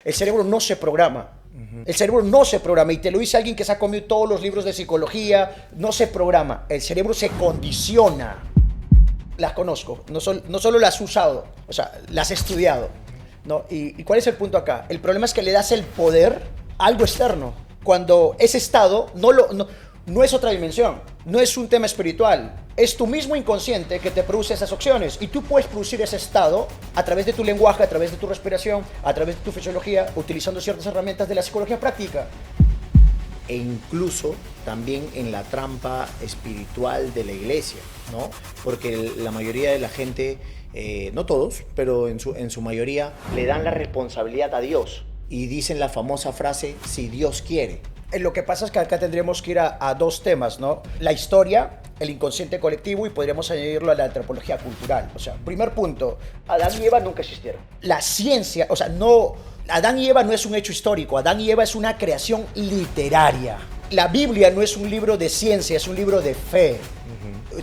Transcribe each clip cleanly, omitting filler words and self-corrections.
El cerebro no se programa. El cerebro no se programa, y te lo dice alguien que se ha comido todos los libros de psicología. No se programa, el cerebro se condiciona. Las conozco, no solo las he usado, o sea, las he estudiado, ¿no? ¿Y cuál es el punto acá? El problema es que le das el poder a algo externo, cuando ese estado no es otra dimensión, no es un tema espiritual, es tu mismo inconsciente que te produce esas opciones, y tú puedes producir ese estado a través de tu lenguaje, a través de tu respiración, a través de tu fisiología, utilizando ciertas herramientas de la psicología práctica. E incluso también en la trampa espiritual de la iglesia, ¿no? Porque la mayoría de la gente, no todos, pero en su mayoría, le dan la responsabilidad a Dios y dicen la famosa frase, si Dios quiere. Lo que pasa es que acá tendríamos que ir a dos temas, ¿no? La historia, el inconsciente colectivo, y podríamos añadirlo a la antropología cultural. O sea, primer punto, Adán y Eva nunca existieron. La ciencia, o sea, no, Adán y Eva no es un hecho histórico, Adán y Eva es una creación literaria. La Biblia no es un libro de ciencia, es un libro de fe.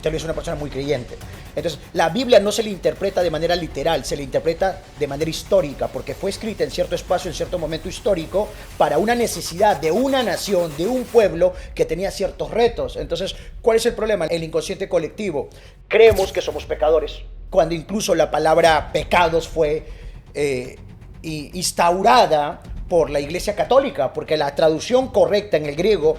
Tal vez una persona muy creyente. Entonces, la Biblia no se le interpreta de manera literal, se le interpreta de manera histórica, porque fue escrita en cierto espacio, en cierto momento histórico, para una necesidad de una nación, de un pueblo que tenía ciertos retos. Entonces, ¿cuál es el problema? El inconsciente colectivo. Creemos que somos pecadores, cuando incluso la palabra pecados fue instaurada por la Iglesia Católica, porque la traducción correcta en el griego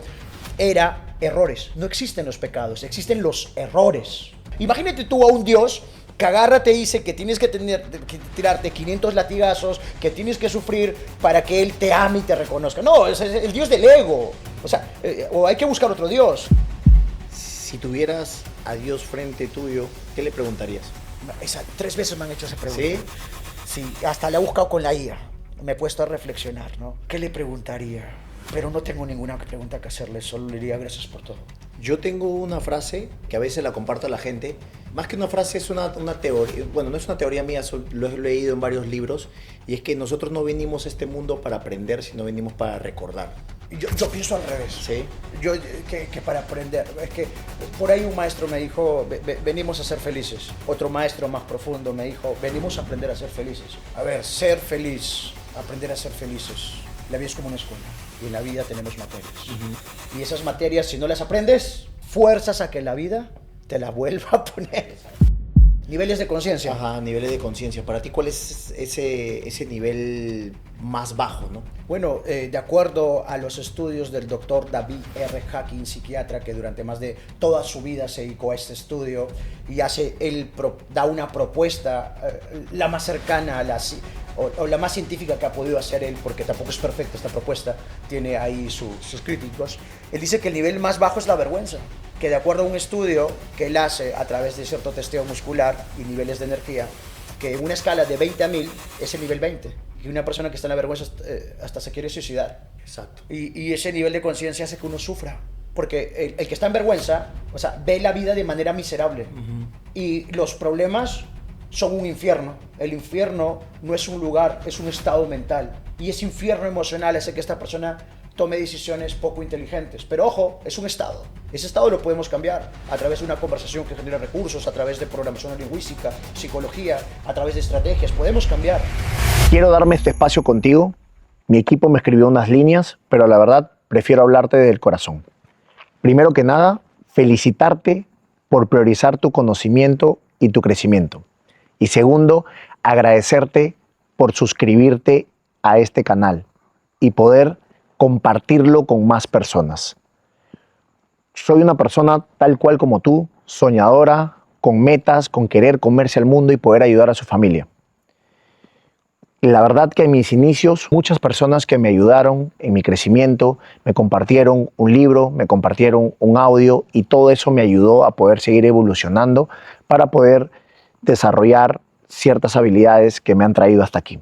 era errores. No existen los pecados, existen los errores. Imagínate tú a un Dios que agarra, te dice que tienes que tirarte 500 latigazos, que tienes que sufrir para que Él te ame y te reconozca. No, es el Dios del ego. O sea, o hay que buscar otro Dios. Si tuvieras a Dios frente tuyo, ¿qué le preguntarías? 3 veces me han hecho esa pregunta. ¿Sí? Sí, hasta la he buscado con la IA. Me he puesto a reflexionar, ¿no? ¿Qué le preguntaría? Pero no tengo ninguna pregunta que hacerle, solo le diría gracias por todo. Yo tengo una frase que a veces la comparto a la gente. Más que una frase, es una teoría. Bueno, no es una teoría mía, lo he leído en varios libros. Y es que nosotros no venimos a este mundo para aprender, sino venimos para recordar. Yo pienso al revés. ¿Sí? Que para aprender. Es que por ahí un maestro me dijo, venimos a ser felices. Otro maestro más profundo me dijo, venimos a aprender a ser felices. A ver, ser feliz, aprender a ser felices. La vida es como una escuela. Y en la vida tenemos materias. Y esas materias, si no las aprendes, fuerzas a que la vida te la vuelva a poner. Niveles de conciencia. Ajá, niveles de conciencia. Para ti, ¿cuál es ese nivel más bajo, no? Bueno, de acuerdo a los estudios del doctor David R. Hawkins, psiquiatra, que durante más de toda su vida se dedicó a este estudio, y él da una propuesta, la más cercana a o la más científica que ha podido hacer él, porque tampoco es perfecta esta propuesta, tiene ahí sus críticos. Él dice que el nivel más bajo es la vergüenza, que de acuerdo a un estudio que él hace a través de cierto testeo muscular y niveles de energía, que en una escala de 20 a 1000 es el nivel 20, y una persona que está en la vergüenza hasta se quiere suicidar. Exacto. Y ese nivel de conciencia hace que uno sufra, porque el que está en vergüenza, o sea, ve la vida de manera miserable. Y los problemas son un infierno. El infierno no es un lugar, es un estado mental. Y ese infierno emocional hace que esta persona tome decisiones poco inteligentes. Pero ojo, es un estado. Ese estado lo podemos cambiar a través de una conversación que genera recursos, a través de programación lingüística, psicología, a través de estrategias. Podemos cambiar. Quiero darme este espacio contigo. Mi equipo me escribió unas líneas, pero la verdad prefiero hablarte del corazón. Primero que nada, felicitarte por priorizar tu conocimiento y tu crecimiento. Y segundo, agradecerte por suscribirte a este canal y poder compartirlo con más personas. Soy una persona tal cual como tú, soñadora, con metas, con querer comerse al mundo y poder ayudar a su familia. La verdad que en mis inicios, muchas personas que me ayudaron en mi crecimiento, me compartieron un libro, me compartieron un audio, y todo eso me ayudó a poder seguir evolucionando para poder desarrollar ciertas habilidades que me han traído hasta aquí.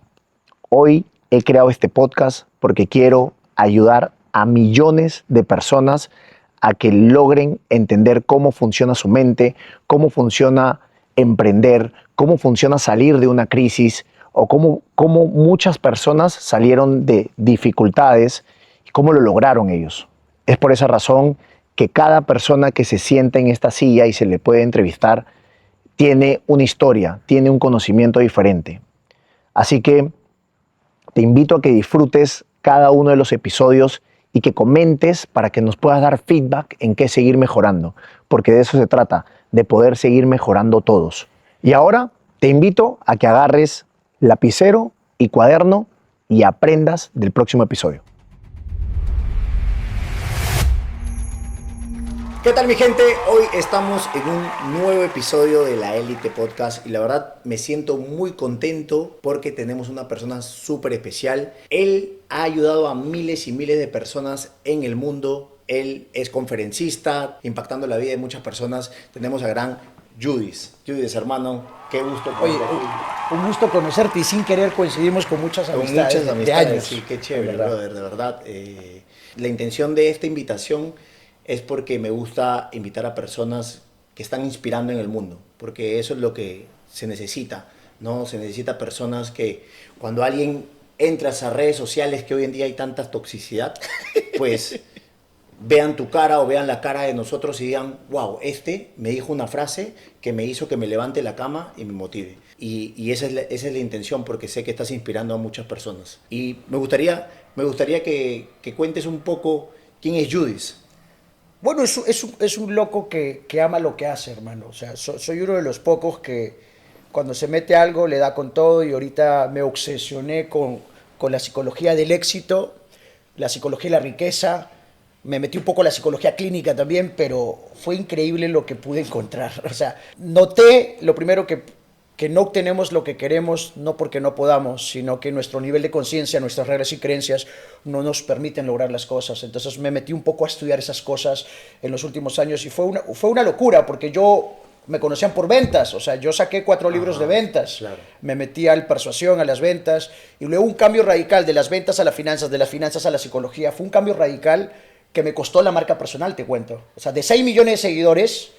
Hoy he creado este podcast porque quiero ayudar a millones de personas a que logren entender cómo funciona su mente, cómo funciona emprender, cómo funciona salir de una crisis, o cómo muchas personas salieron de dificultades y cómo lo lograron ellos. Es por esa razón que cada persona que se sienta en esta silla y se le puede entrevistar tiene una historia, tiene un conocimiento diferente. Así que Te invito a que disfrutes cada uno de los episodios y que comentes para que nos puedas dar feedback en qué seguir mejorando, porque de eso se trata, de poder seguir mejorando todos. Y ahora te invito a que agarres lapicero y cuaderno y aprendas del próximo episodio. ¿Qué tal, mi gente? Hoy estamos en un nuevo episodio de La Élite Podcast y la verdad me siento muy contento porque tenemos una persona súper especial. Él ha ayudado a miles y miles de personas en el mundo. Él es conferencista, impactando la vida de muchas personas. Tenemos a gran Judith. Judith, hermano, qué gusto. Oye, un gusto conocerte y sin querer coincidimos con muchas amistades, de años. Sí, qué chévere, brother, de verdad. La intención de esta invitación es porque me gusta invitar a personas que están inspirando en el mundo, porque eso es lo que se necesita, ¿no? Se necesita personas que cuando alguien entra a esas redes sociales que hoy en día hay tanta toxicidad, pues vean tu cara o vean la cara de nosotros y digan, wow, este me dijo una frase que me hizo que me levante la cama y me motive. Y esa es la intención, porque sé que estás inspirando a muchas personas. Y me gustaría que cuentes un poco quién es Judith. Bueno, es un loco que ama lo que hace, hermano. O sea, soy uno de los pocos que cuando se mete algo le da con todo, y ahorita me obsesioné con la psicología del éxito, la psicología de la riqueza. Me metí un poco en la psicología clínica también, pero fue increíble lo que pude encontrar. O sea, noté lo primero que no obtenemos lo que queremos, no porque no podamos, sino que nuestro nivel de conciencia, nuestras reglas y creencias no nos permiten lograr las cosas. Entonces me metí un poco a estudiar esas cosas en los últimos años y fue una locura, porque yo me conocían por ventas. O sea, yo saqué 4 libros de ventas, claro. Me metí al persuasión, a las ventas, y luego un cambio radical de las ventas a las finanzas, de las finanzas a la psicología. Fue un cambio radical que me costó la marca personal, te cuento. O sea, de 6 millones de seguidores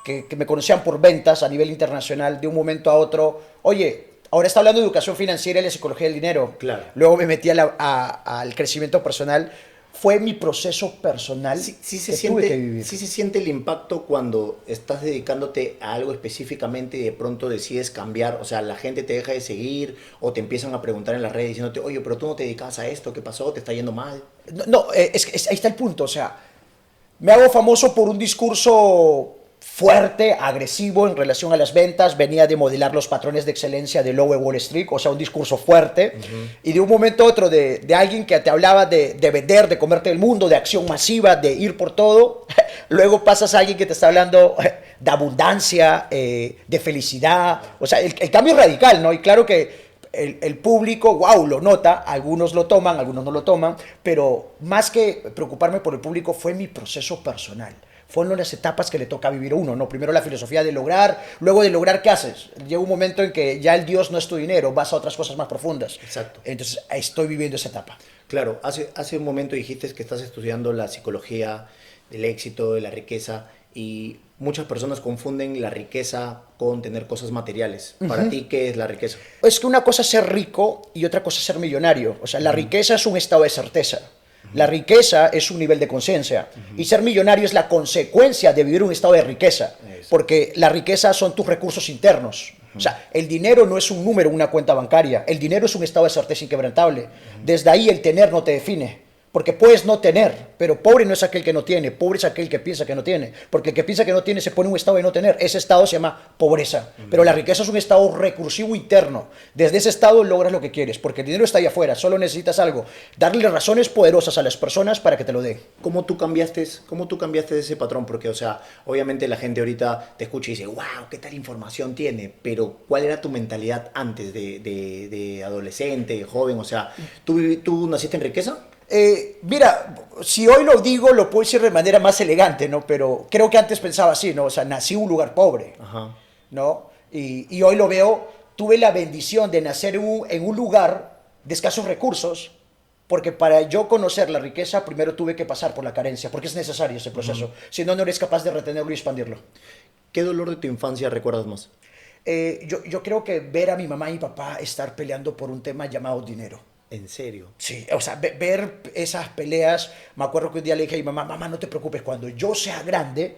que me conocían por ventas a nivel internacional, de un momento a otro, oye, ahora está hablando de educación financiera y la psicología del dinero. Claro. Luego me metí al crecimiento personal. Fue mi proceso personal tuve que vivir. Sí se siente el impacto cuando estás dedicándote a algo específicamente y de pronto decides cambiar. O sea, la gente te deja de seguir o te empiezan a preguntar en las redes diciéndote, oye, pero tú no te dedicabas a esto, ¿qué pasó? ¿Te está yendo mal? No, ahí está el punto. O sea, me hago famoso por un discurso fuerte, agresivo en relación a las ventas. Venía de modelar los patrones de excelencia de Lowe Wall Street, o sea, un discurso fuerte. Y de un momento a otro, de alguien que te hablaba de vender, de comerte el mundo, de acción masiva, de ir por todo, luego pasas a alguien que te está hablando de abundancia, de felicidad. O sea, el cambio es radical, ¿no? Y claro que el público, wow, lo nota, algunos lo toman, algunos no lo toman, pero más que preocuparme por el público fue mi proceso personal. Fueron las etapas que le toca vivir a uno, ¿no? Primero la filosofía de lograr, luego de lograr, ¿qué haces? Llega un momento en que ya el Dios no es tu dinero, vas a otras cosas más profundas. Exacto. Entonces, estoy viviendo esa etapa. Claro, hace un momento dijiste que estás estudiando la psicología del éxito, de la riqueza, y muchas personas confunden la riqueza con tener cosas materiales. Para ti, ¿qué es la riqueza? Es que una cosa es ser rico y otra cosa es ser millonario. O sea, la riqueza es un estado de certeza. La riqueza es un nivel de conciencia. Y ser millonario es la consecuencia de vivir un estado de riqueza. Porque la riqueza son tus recursos internos. O sea, el dinero no es un número en una cuenta bancaria. El dinero es un estado de certeza inquebrantable. Desde ahí el tener no te define. Porque puedes no tener, pero pobre no es aquel que no tiene, pobre es aquel que piensa que no tiene. Porque el que piensa que no tiene se pone en un estado de no tener. Ese estado se llama pobreza. Pero la riqueza es un estado recursivo interno. Desde ese estado logras lo que quieres, porque el dinero está allá afuera, solo necesitas algo. Darle razones poderosas a las personas para que te lo den. ¿Cómo tú cambiaste ese patrón? Porque, o sea, obviamente la gente ahorita te escucha y dice, wow, ¿qué tal información tiene? Pero, ¿cuál era tu mentalidad antes de adolescente, joven? O sea, ¿tú naciste en riqueza? Mira, si hoy lo digo, lo puedo decir de manera más elegante, ¿no? Pero creo que antes pensaba así, ¿no? O sea, nací en un lugar pobre, Ajá. ¿no? Y hoy lo veo, tuve la bendición de nacer en un lugar de escasos recursos, porque para yo conocer la riqueza, primero tuve que pasar por la carencia, porque es necesario ese proceso. Si no, no eres capaz de retenerlo y expandirlo. ¿Qué dolor de tu infancia recuerdas más? Yo creo que ver a mi mamá y mi papá estar peleando por un tema llamado dinero. ¿En serio? Sí, o sea, ver esas peleas. Me acuerdo que un día le dije a mi mamá, mamá, no te preocupes, cuando yo sea grande,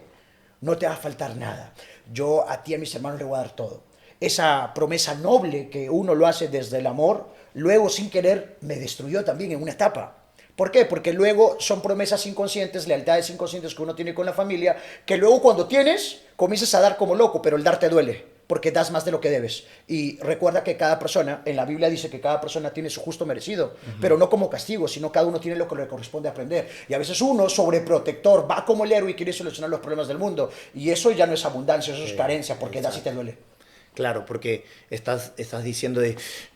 no te va a faltar nada. Yo a ti y a mis hermanos le voy a dar todo. Esa promesa noble que uno lo hace desde el amor, luego sin querer me destruyó también en una etapa. ¿Por qué? Porque luego son promesas inconscientes, lealtades inconscientes que uno tiene con la familia, que luego cuando tienes, comienzas a dar como loco, pero el dar te duele, porque das más de lo que debes. Y recuerda que cada persona, en la Biblia dice que cada persona tiene su justo merecido, pero no como castigo, sino cada uno tiene lo que le corresponde aprender. Y a veces uno, sobreprotector, va como el héroe y quiere solucionar los problemas del mundo. Y eso ya no es abundancia, eso es carencia, porque das y te duele. Claro, porque estás diciendo de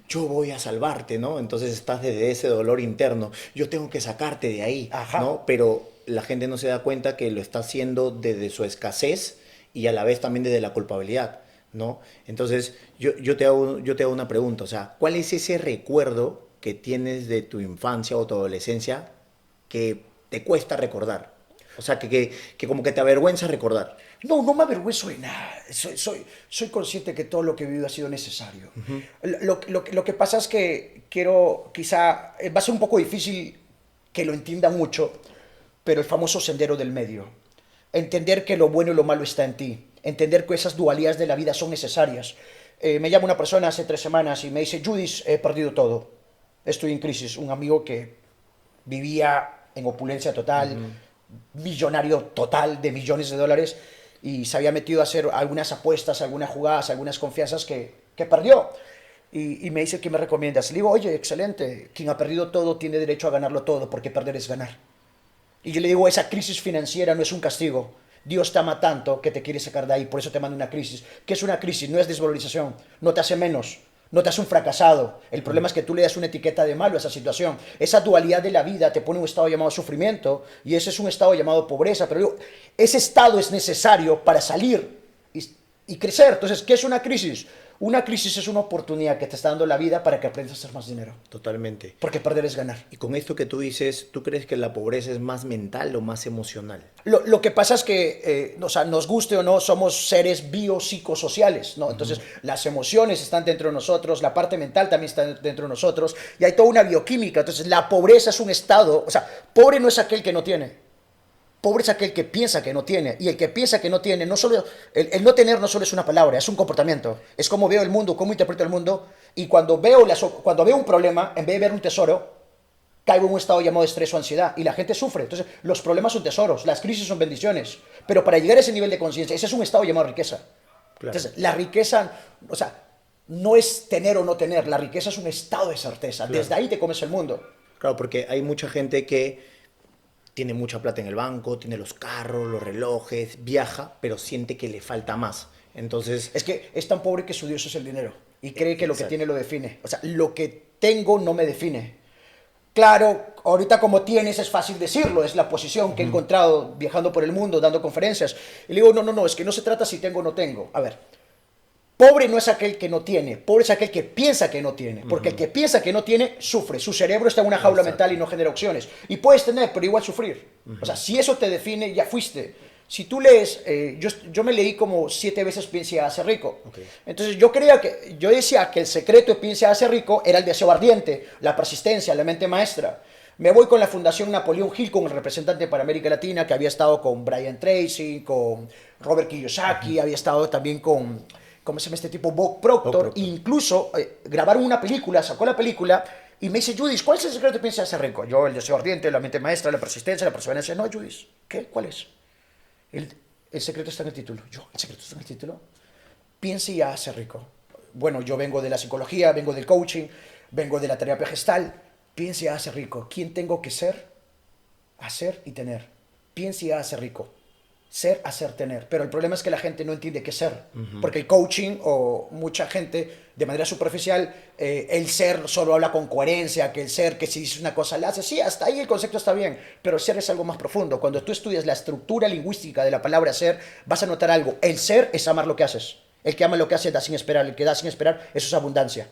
yo voy a salvarte, ¿no? Entonces estás desde ese dolor interno, yo tengo que sacarte de ahí, Ajá. ¿no? Pero la gente no se da cuenta que lo está haciendo desde su escasez y a la vez también desde la culpabilidad, ¿no? Entonces yo te hago una pregunta, o sea, ¿cuál es ese recuerdo que tienes de tu infancia o tu adolescencia que te cuesta recordar? O sea, que como que te avergüenza recordar. No, no me avergüenzo de nada. Soy consciente que todo lo que he vivido ha sido necesario. Lo que pasa es que quiero, quizá, va a ser un poco difícil que lo entienda mucho, pero el famoso sendero del medio. Entender que lo bueno y lo malo está en ti. Entender que esas dualidades de la vida son necesarias. Me llama una persona hace 3 semanas y me dice, Judith, he perdido todo. Estoy en crisis. Un amigo que vivía en opulencia total, millonario total de millones de dólares, y se había metido a hacer algunas apuestas, algunas jugadas, algunas confianzas que perdió. Y me dice, ¿qué me recomiendas? Le digo, oye, excelente, quien ha perdido todo tiene derecho a ganarlo todo, porque perder es ganar. Y yo le digo, esa crisis financiera no es un castigo. Dios te ama tanto que te quiere sacar de ahí, por eso te manda una crisis. ¿Qué es una crisis? No es desvalorización, no te hace menos, no te hace un fracasado. El problema es que tú le das una etiqueta de malo a esa situación. Esa dualidad de la vida te pone en un estado llamado sufrimiento y ese es un estado llamado pobreza. Pero digo, ese estado es necesario para salir y crecer. Entonces, ¿qué es una crisis? Una crisis es una oportunidad que te está dando la vida para que aprendas a hacer más dinero. Totalmente. Porque perder es ganar. Y con esto que tú dices, ¿tú crees que la pobreza es más mental o más emocional? Lo que pasa es que, o sea, nos guste o no, somos seres biopsicosociales, ¿no? Entonces, las emociones están dentro de nosotros, la parte mental también está dentro de nosotros, y hay toda una bioquímica. Entonces, la pobreza es un estado, o sea, pobre no es aquel que no tiene. Pobre es aquel que piensa que no tiene. Y el que piensa que no tiene, no solo, el no tener no solo es una palabra, es un comportamiento. Es cómo veo el mundo, cómo interpreto el mundo. Y cuando veo un problema, en vez de ver un tesoro, caigo en un estado llamado estrés o ansiedad. Y la gente sufre. Entonces, los problemas son tesoros, las crisis son bendiciones. Pero para llegar a ese nivel de conciencia, ese es un estado llamado riqueza. Claro. Entonces, la riqueza, o sea, no es tener o no tener. La riqueza es un estado de certeza. Claro. Desde ahí te comes el mundo. Claro, porque hay mucha gente que tiene mucha plata en el banco, tiene los carros, los relojes, viaja, pero siente que le falta más. Entonces, Es que es tan pobre que su Dios es el dinero. Y cree que lo que Exacto. tiene lo define. O sea, lo que tengo no me define. Claro, ahorita como tienes es fácil decirlo, es la posición que he encontrado viajando por el mundo, dando conferencias. Y le digo, no, es que no se trata si tengo o no tengo. A ver, pobre no es aquel que no tiene, pobre es aquel que piensa que no tiene. Porque el que piensa que no tiene, sufre. Su cerebro está en una jaula Exacto. mental y no genera opciones. Y puedes tener, pero igual sufrir. O sea, si eso te define, ya fuiste. Si tú lees, yo me leí como 7 veces Piensa y hágase rico. Ok. Entonces yo decía que el secreto de Piensa y hágase rico era el deseo ardiente, la persistencia, la mente maestra. Me voy con la Fundación Napoleón Hill, con el representante para América Latina, que había estado con Brian Tracy, con Robert Kiyosaki, había estado también con, ¿cómo se llama este tipo? Bob Proctor. Bob Proctor. Incluso grabaron una película, sacó la película y me dice, Judith, ¿cuál es el secreto de Piensa y hágase rico? Yo, el deseo ardiente, la mente maestra, la persistencia, la perseverancia. No, Judith, ¿qué? ¿Cuál es? El secreto está en el título. ¿El secreto está en el título? Piense y hágase rico. Bueno, yo vengo de la psicología, vengo del coaching, vengo de la terapia gestal. Piense y hágase rico. ¿Quién tengo que ser? Hacer y tener. Piense y hágase rico. Ser, hacer, tener. Pero el problema es que la gente no entiende qué ser. Porque el coaching o mucha gente, de manera superficial, el ser solo habla con coherencia, que el ser, que si dices una cosa la hace. Sí, hasta ahí el concepto está bien, pero el ser es algo más profundo. Cuando tú estudias la estructura lingüística de la palabra ser, vas a notar algo. El ser es amar lo que haces. El que ama lo que hace da sin esperar. El que da sin esperar, eso es abundancia.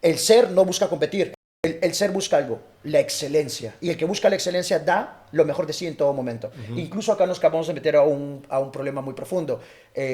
El ser no busca competir. El ser busca algo, la excelencia. Y el que busca la excelencia da lo mejor de sí en todo momento. Incluso acá nos acabamos de meter a un problema muy profundo.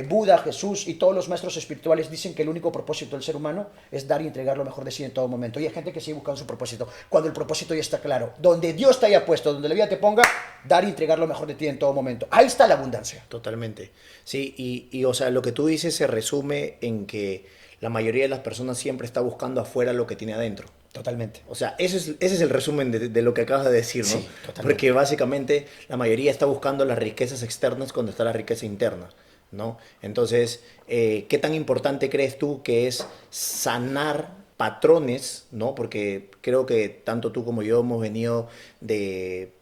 Buda, Jesús y todos los maestros espirituales dicen que el único propósito del ser humano es dar y entregar lo mejor de sí en todo momento. Y hay gente que sigue buscando su propósito. Cuando el propósito ya está claro, donde Dios te haya puesto, donde la vida te ponga, dar y entregar lo mejor de ti en todo momento. Ahí está la abundancia. totalmente. Sí, o sea, lo que tú dices se resume en que la mayoría de las personas siempre está buscando afuera lo que tiene adentro. Totalmente. O sea, ese es el resumen de lo que acabas de decir, ¿no? Sí, totalmente. Porque básicamente la mayoría está buscando las riquezas externas cuando está la riqueza interna, ¿no? Entonces, ¿qué tan importante crees tú que es sanar patrones, ¿no? Porque creo que tanto tú como yo hemos venido de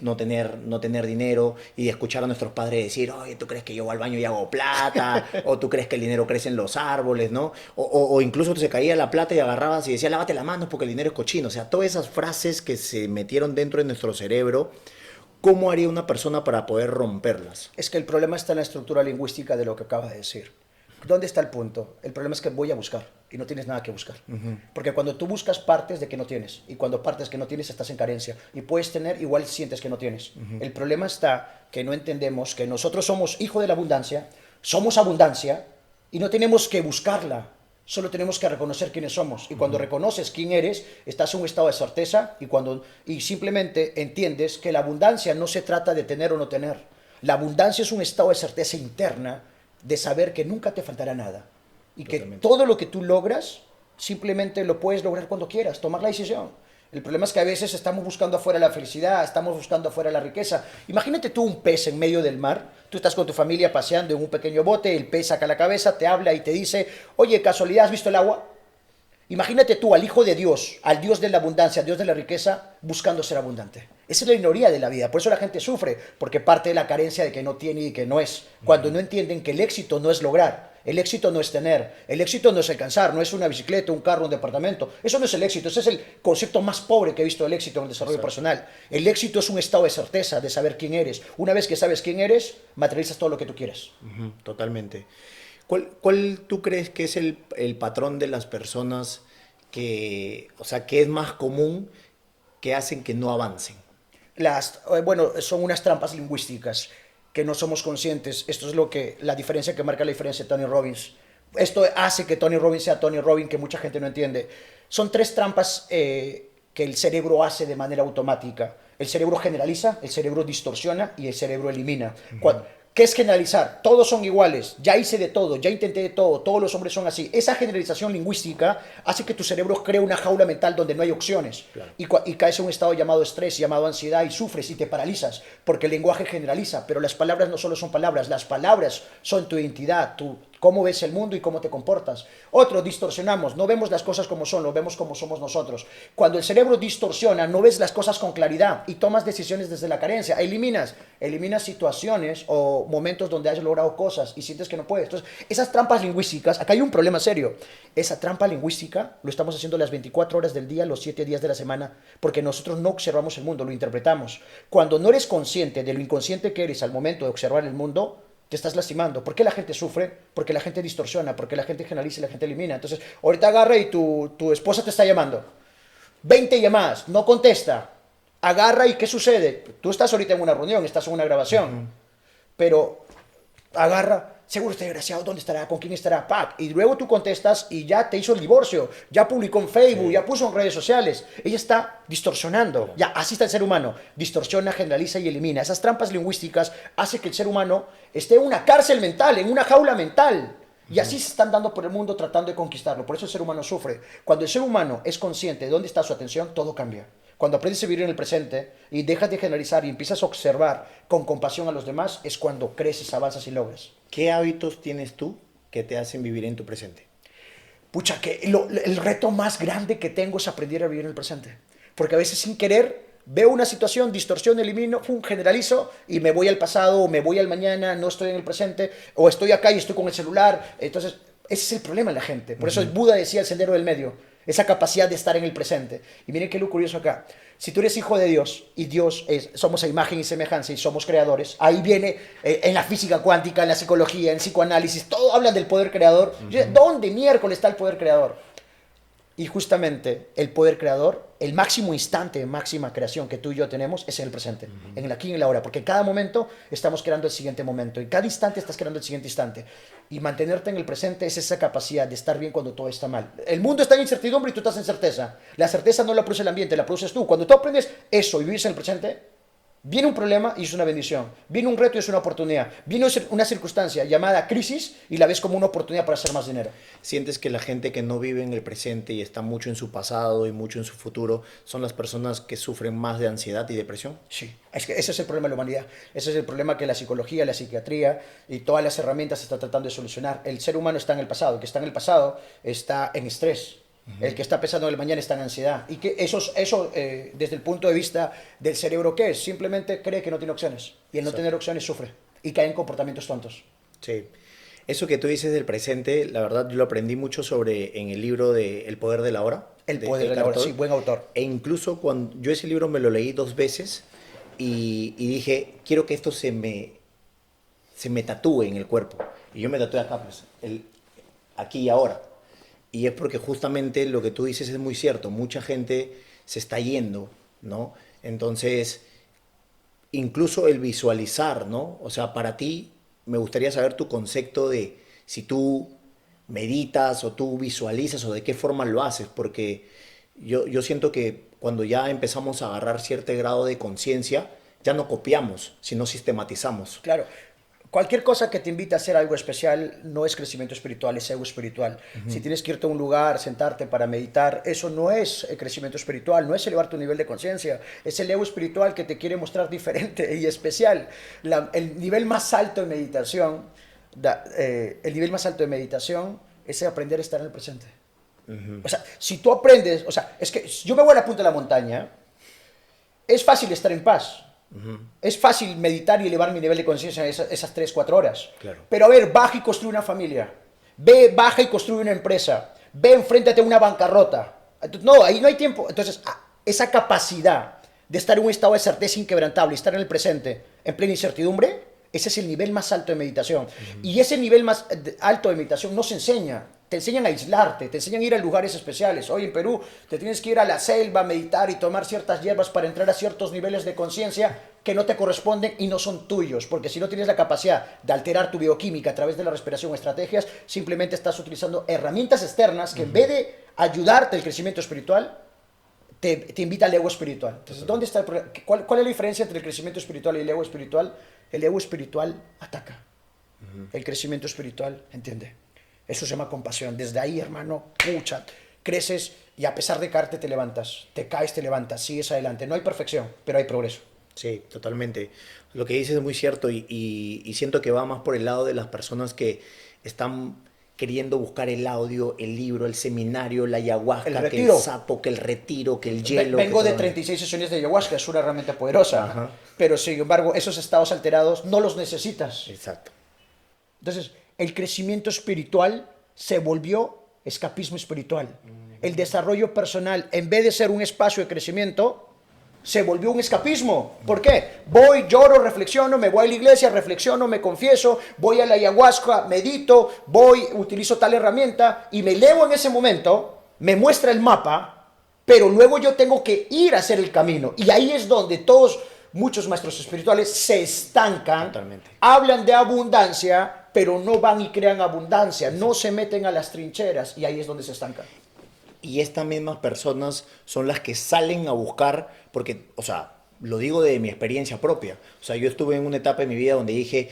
no tener dinero y de escuchar a nuestros padres decir, oye, ¿tú crees que yo voy al baño y hago plata? O tú crees que el dinero crece en los árboles, ¿no? O incluso se caía la plata y agarrabas y decía, lávate las manos porque el dinero es cochino. O sea, todas esas frases que se metieron dentro de nuestro cerebro, ¿cómo haría una persona para poder romperlas? Es que el problema está en la estructura lingüística de lo que acabas de decir. ¿Dónde está el punto? El problema es que voy a buscar y no tienes nada que buscar. Porque cuando tú buscas partes de que no tienes y cuando partes que no tienes estás en carencia y puedes tener igual sientes que no tienes. El problema está que no entendemos que nosotros somos hijo de la abundancia, somos abundancia y no tenemos que buscarla. Solo tenemos que reconocer quiénes somos. Y cuando reconoces quién eres, estás en un estado de certeza y simplemente entiendes que la abundancia no se trata de tener o no tener. La abundancia es un estado de certeza interna de saber que nunca te faltará nada. Y que todo lo que tú logras, simplemente lo puedes lograr cuando quieras, tomar la decisión. El problema es que a veces estamos buscando afuera la felicidad, estamos buscando afuera la riqueza. Imagínate tú un pez en medio del mar, tú estás con tu familia paseando en un pequeño bote, el pez saca la cabeza, te habla y te dice, oye, ¿casualidad has visto el agua? Imagínate tú al Hijo de Dios, al Dios de la abundancia, al Dios de la riqueza, buscando ser abundante. Esa es la ironía de la vida. Por eso la gente sufre, porque parte de la carencia de que no tiene y que no es. Cuando no entienden que el éxito no es lograr, el éxito no es tener, el éxito no es alcanzar, no es una bicicleta, un carro, un departamento. Eso no es el éxito, ese es el concepto más pobre que he visto del éxito en el desarrollo personal. El éxito es un estado de certeza, de saber quién eres. Una vez que sabes quién eres, materializas todo lo que tú quieres. Totalmente. ¿Cuál tú crees que es el patrón de las personas o sea, que es más común que hacen que no avancen? Bueno, son unas trampas lingüísticas que no somos conscientes. Esto es la diferencia que marca la diferencia de Tony Robbins. Esto hace que Tony Robbins sea Tony Robbins, que mucha gente no entiende. Son tres trampas que el cerebro hace de manera automática. El cerebro generaliza, el cerebro distorsiona y el cerebro elimina. ¿Qué es generalizar? Todos son iguales, ya hice de todo, ya intenté de todo, todos los hombres son así. Esa generalización lingüística hace que tu cerebro cree una jaula mental donde no hay opciones. Claro. Y caes en un estado llamado estrés, llamado ansiedad y sufres y te paralizas, porque el lenguaje generaliza, pero las palabras no solo son palabras, las palabras son tu identidad, cómo ves el mundo y cómo te comportas. Otro, distorsionamos, no vemos las cosas como son, lo vemos como somos nosotros. Cuando el cerebro distorsiona, no ves las cosas con claridad y tomas decisiones desde la carencia, eliminas situaciones o momentos donde has logrado cosas y sientes que no puedes. Entonces, esas trampas lingüísticas, acá hay un problema serio. Esa trampa lingüística lo estamos haciendo las 24 horas del día, los 7 días de la semana, porque nosotros no observamos el mundo, lo interpretamos. Cuando no eres consciente de lo inconsciente que eres al momento de observar el mundo, te estás lastimando. ¿Por qué la gente sufre? Porque la gente distorsiona, porque la gente generaliza y la gente elimina. Entonces, ahorita agarra y tu esposa te está llamando. 20 llamadas, no contesta. Agarra y ¿qué sucede? Tú estás ahorita en una reunión, estás en una grabación, pero agarra, seguro está desgraciado, ¿dónde estará? ¿Con quién estará? ¡Pac! Y luego tú contestas y ya te hizo el divorcio, ya publicó en Facebook, ya puso en redes sociales. Ella está distorsionando. Ya, así está el ser humano. Distorsiona, generaliza y elimina. Esas trampas lingüísticas hacen que el ser humano esté en una cárcel mental, en una jaula mental. Y así se están dando por el mundo tratando de conquistarlo. Por eso el ser humano sufre. Cuando el ser humano es consciente de dónde está su atención, todo cambia. Cuando aprendes a vivir en el presente y dejas de generalizar y empiezas a observar con compasión a los demás, es cuando creces, avanzas y logras. ¿Qué hábitos tienes tú que te hacen vivir en tu presente? Pucha, que el reto más grande que tengo es aprender a vivir en el presente. Porque a veces sin querer veo una situación, distorsión, elimino, generalizo y me voy al pasado o me voy al mañana, no estoy en el presente o estoy acá y estoy con el celular. Entonces, ese es el problema en la gente. Por eso Buda decía el sendero del medio. Esa capacidad de estar en el presente. Y miren qué lo curioso acá. Si tú eres hijo de Dios y Dios somos a imagen y semejanza y somos creadores, ahí viene en la física cuántica, en la psicología, en psicoanálisis, todo hablan del poder creador. ¿Dónde miércoles está el poder creador? Y justamente el poder creador, el máximo instante, máxima creación que tú y yo tenemos es en el presente, en el aquí y en el ahora, porque en cada momento estamos creando el siguiente momento, en cada instante estás creando el siguiente instante. Y mantenerte en el presente es esa capacidad de estar bien cuando todo está mal. El mundo está en incertidumbre y tú estás en certeza. La certeza no la produce el ambiente, la produces tú. Cuando tú aprendes eso y vives en el presente, Viene un problema y es una bendición. Viene un reto y es una oportunidad. Viene una circunstancia llamada crisis y la ves como una oportunidad para hacer más dinero. ¿Sientes que la gente que no vive en el presente y está mucho en su pasado y mucho en su futuro son las personas que sufren más de ansiedad y depresión? Sí, es que ese es el problema de la humanidad. Ese es el problema que la psicología, la psiquiatría y todas las herramientas están tratando de solucionar. El ser humano está en el pasado. El que está en el pasado está en estrés. El que está pensando en el mañana está en ansiedad. Y que eso desde el punto de vista del cerebro, ¿qué es? Simplemente cree que no tiene opciones. Y el no tener opciones sufre. Y cae en comportamientos tontos. Sí. Eso que tú dices del presente, la verdad yo lo aprendí mucho en el libro de El poder de la hora. El poder de la hora, sí, buen autor. E incluso cuando yo ese libro me lo leí 2 veces y dije, quiero que esto se me tatúe en el cuerpo. Y yo me tatué acá, pues, aquí y ahora. Y es porque justamente lo que tú dices es muy cierto. Mucha gente se está yendo, ¿no? Entonces, incluso el visualizar, ¿no? O sea, para ti, me gustaría saber tu concepto de si tú meditas o tú visualizas o de qué forma lo haces, porque yo siento que cuando ya empezamos a agarrar cierto grado de conciencia, ya no copiamos, sino sistematizamos. Claro. Cualquier cosa que te invite a hacer algo especial no es crecimiento espiritual, es ego espiritual. Si tienes que irte a un lugar, sentarte para meditar, eso no es crecimiento espiritual, no es elevar tu nivel de conciencia, es el ego espiritual que te quiere mostrar diferente y especial. El nivel más alto de meditación, es aprender a estar en el presente. O sea, si tú aprendes, o sea, es que yo me voy a la punta de la montaña, es fácil estar en paz. Es fácil meditar y elevar mi nivel de conciencia en esas 3, 4 horas. Claro. Pero a ver, baja y construye una familia. Ve, baja y construye una empresa. Ve, enfréntate a una bancarrota. No, ahí no hay tiempo. Entonces, esa capacidad de estar en un estado de certeza inquebrantable y estar en el presente, en plena incertidumbre, ese es el nivel más alto de meditación. Y ese nivel más alto de meditación no se enseña. Te enseñan a aislarte, te enseñan a ir a lugares especiales. Hoy en Perú te tienes que ir a la selva, a meditar y tomar ciertas hierbas para entrar a ciertos niveles de conciencia que no te corresponden y no son tuyos. Porque si no tienes la capacidad de alterar tu bioquímica a través de la respiración o estrategias, simplemente estás utilizando herramientas externas que en vez de ayudarte al crecimiento espiritual, te invita al ego espiritual. Entonces, ¿dónde está cuál es la diferencia entre el crecimiento espiritual y el ego espiritual? El ego espiritual ataca. El crecimiento espiritual entiende. Eso se llama compasión. Desde ahí, hermano, pucha, creces y a pesar de caerte te levantas. Te caes, te levantas, sigues adelante. No hay perfección, pero hay progreso. Sí, totalmente. Lo que dices es muy cierto y siento que va más por el lado de las personas que están queriendo buscar el audio, el libro, el seminario, la ayahuasca, que el sapo, que el retiro, que el hielo. Vengo de 36 sesiones de ayahuasca, es una herramienta poderosa. Ajá. Pero sin embargo, esos estados alterados no los necesitas. Exacto. Entonces, el crecimiento espiritual se volvió escapismo espiritual. El desarrollo personal, en vez de ser un espacio de crecimiento, se volvió un escapismo. ¿Por qué? Voy, lloro, reflexiono, me voy a la iglesia, reflexiono, me confieso, voy a la ayahuasca, medito, voy, utilizo tal herramienta y me elevo en ese momento, me muestra el mapa, pero luego yo tengo que ir a hacer el camino. Y ahí es donde muchos maestros espirituales se estancan, totalmente. Hablan de abundancia, pero no van y crean abundancia, no se meten a las trincheras y ahí es donde se estancan. Y estas mismas personas son las que salen a buscar, porque, o sea, lo digo de mi experiencia propia. O sea, yo estuve en una etapa de mi vida donde dije,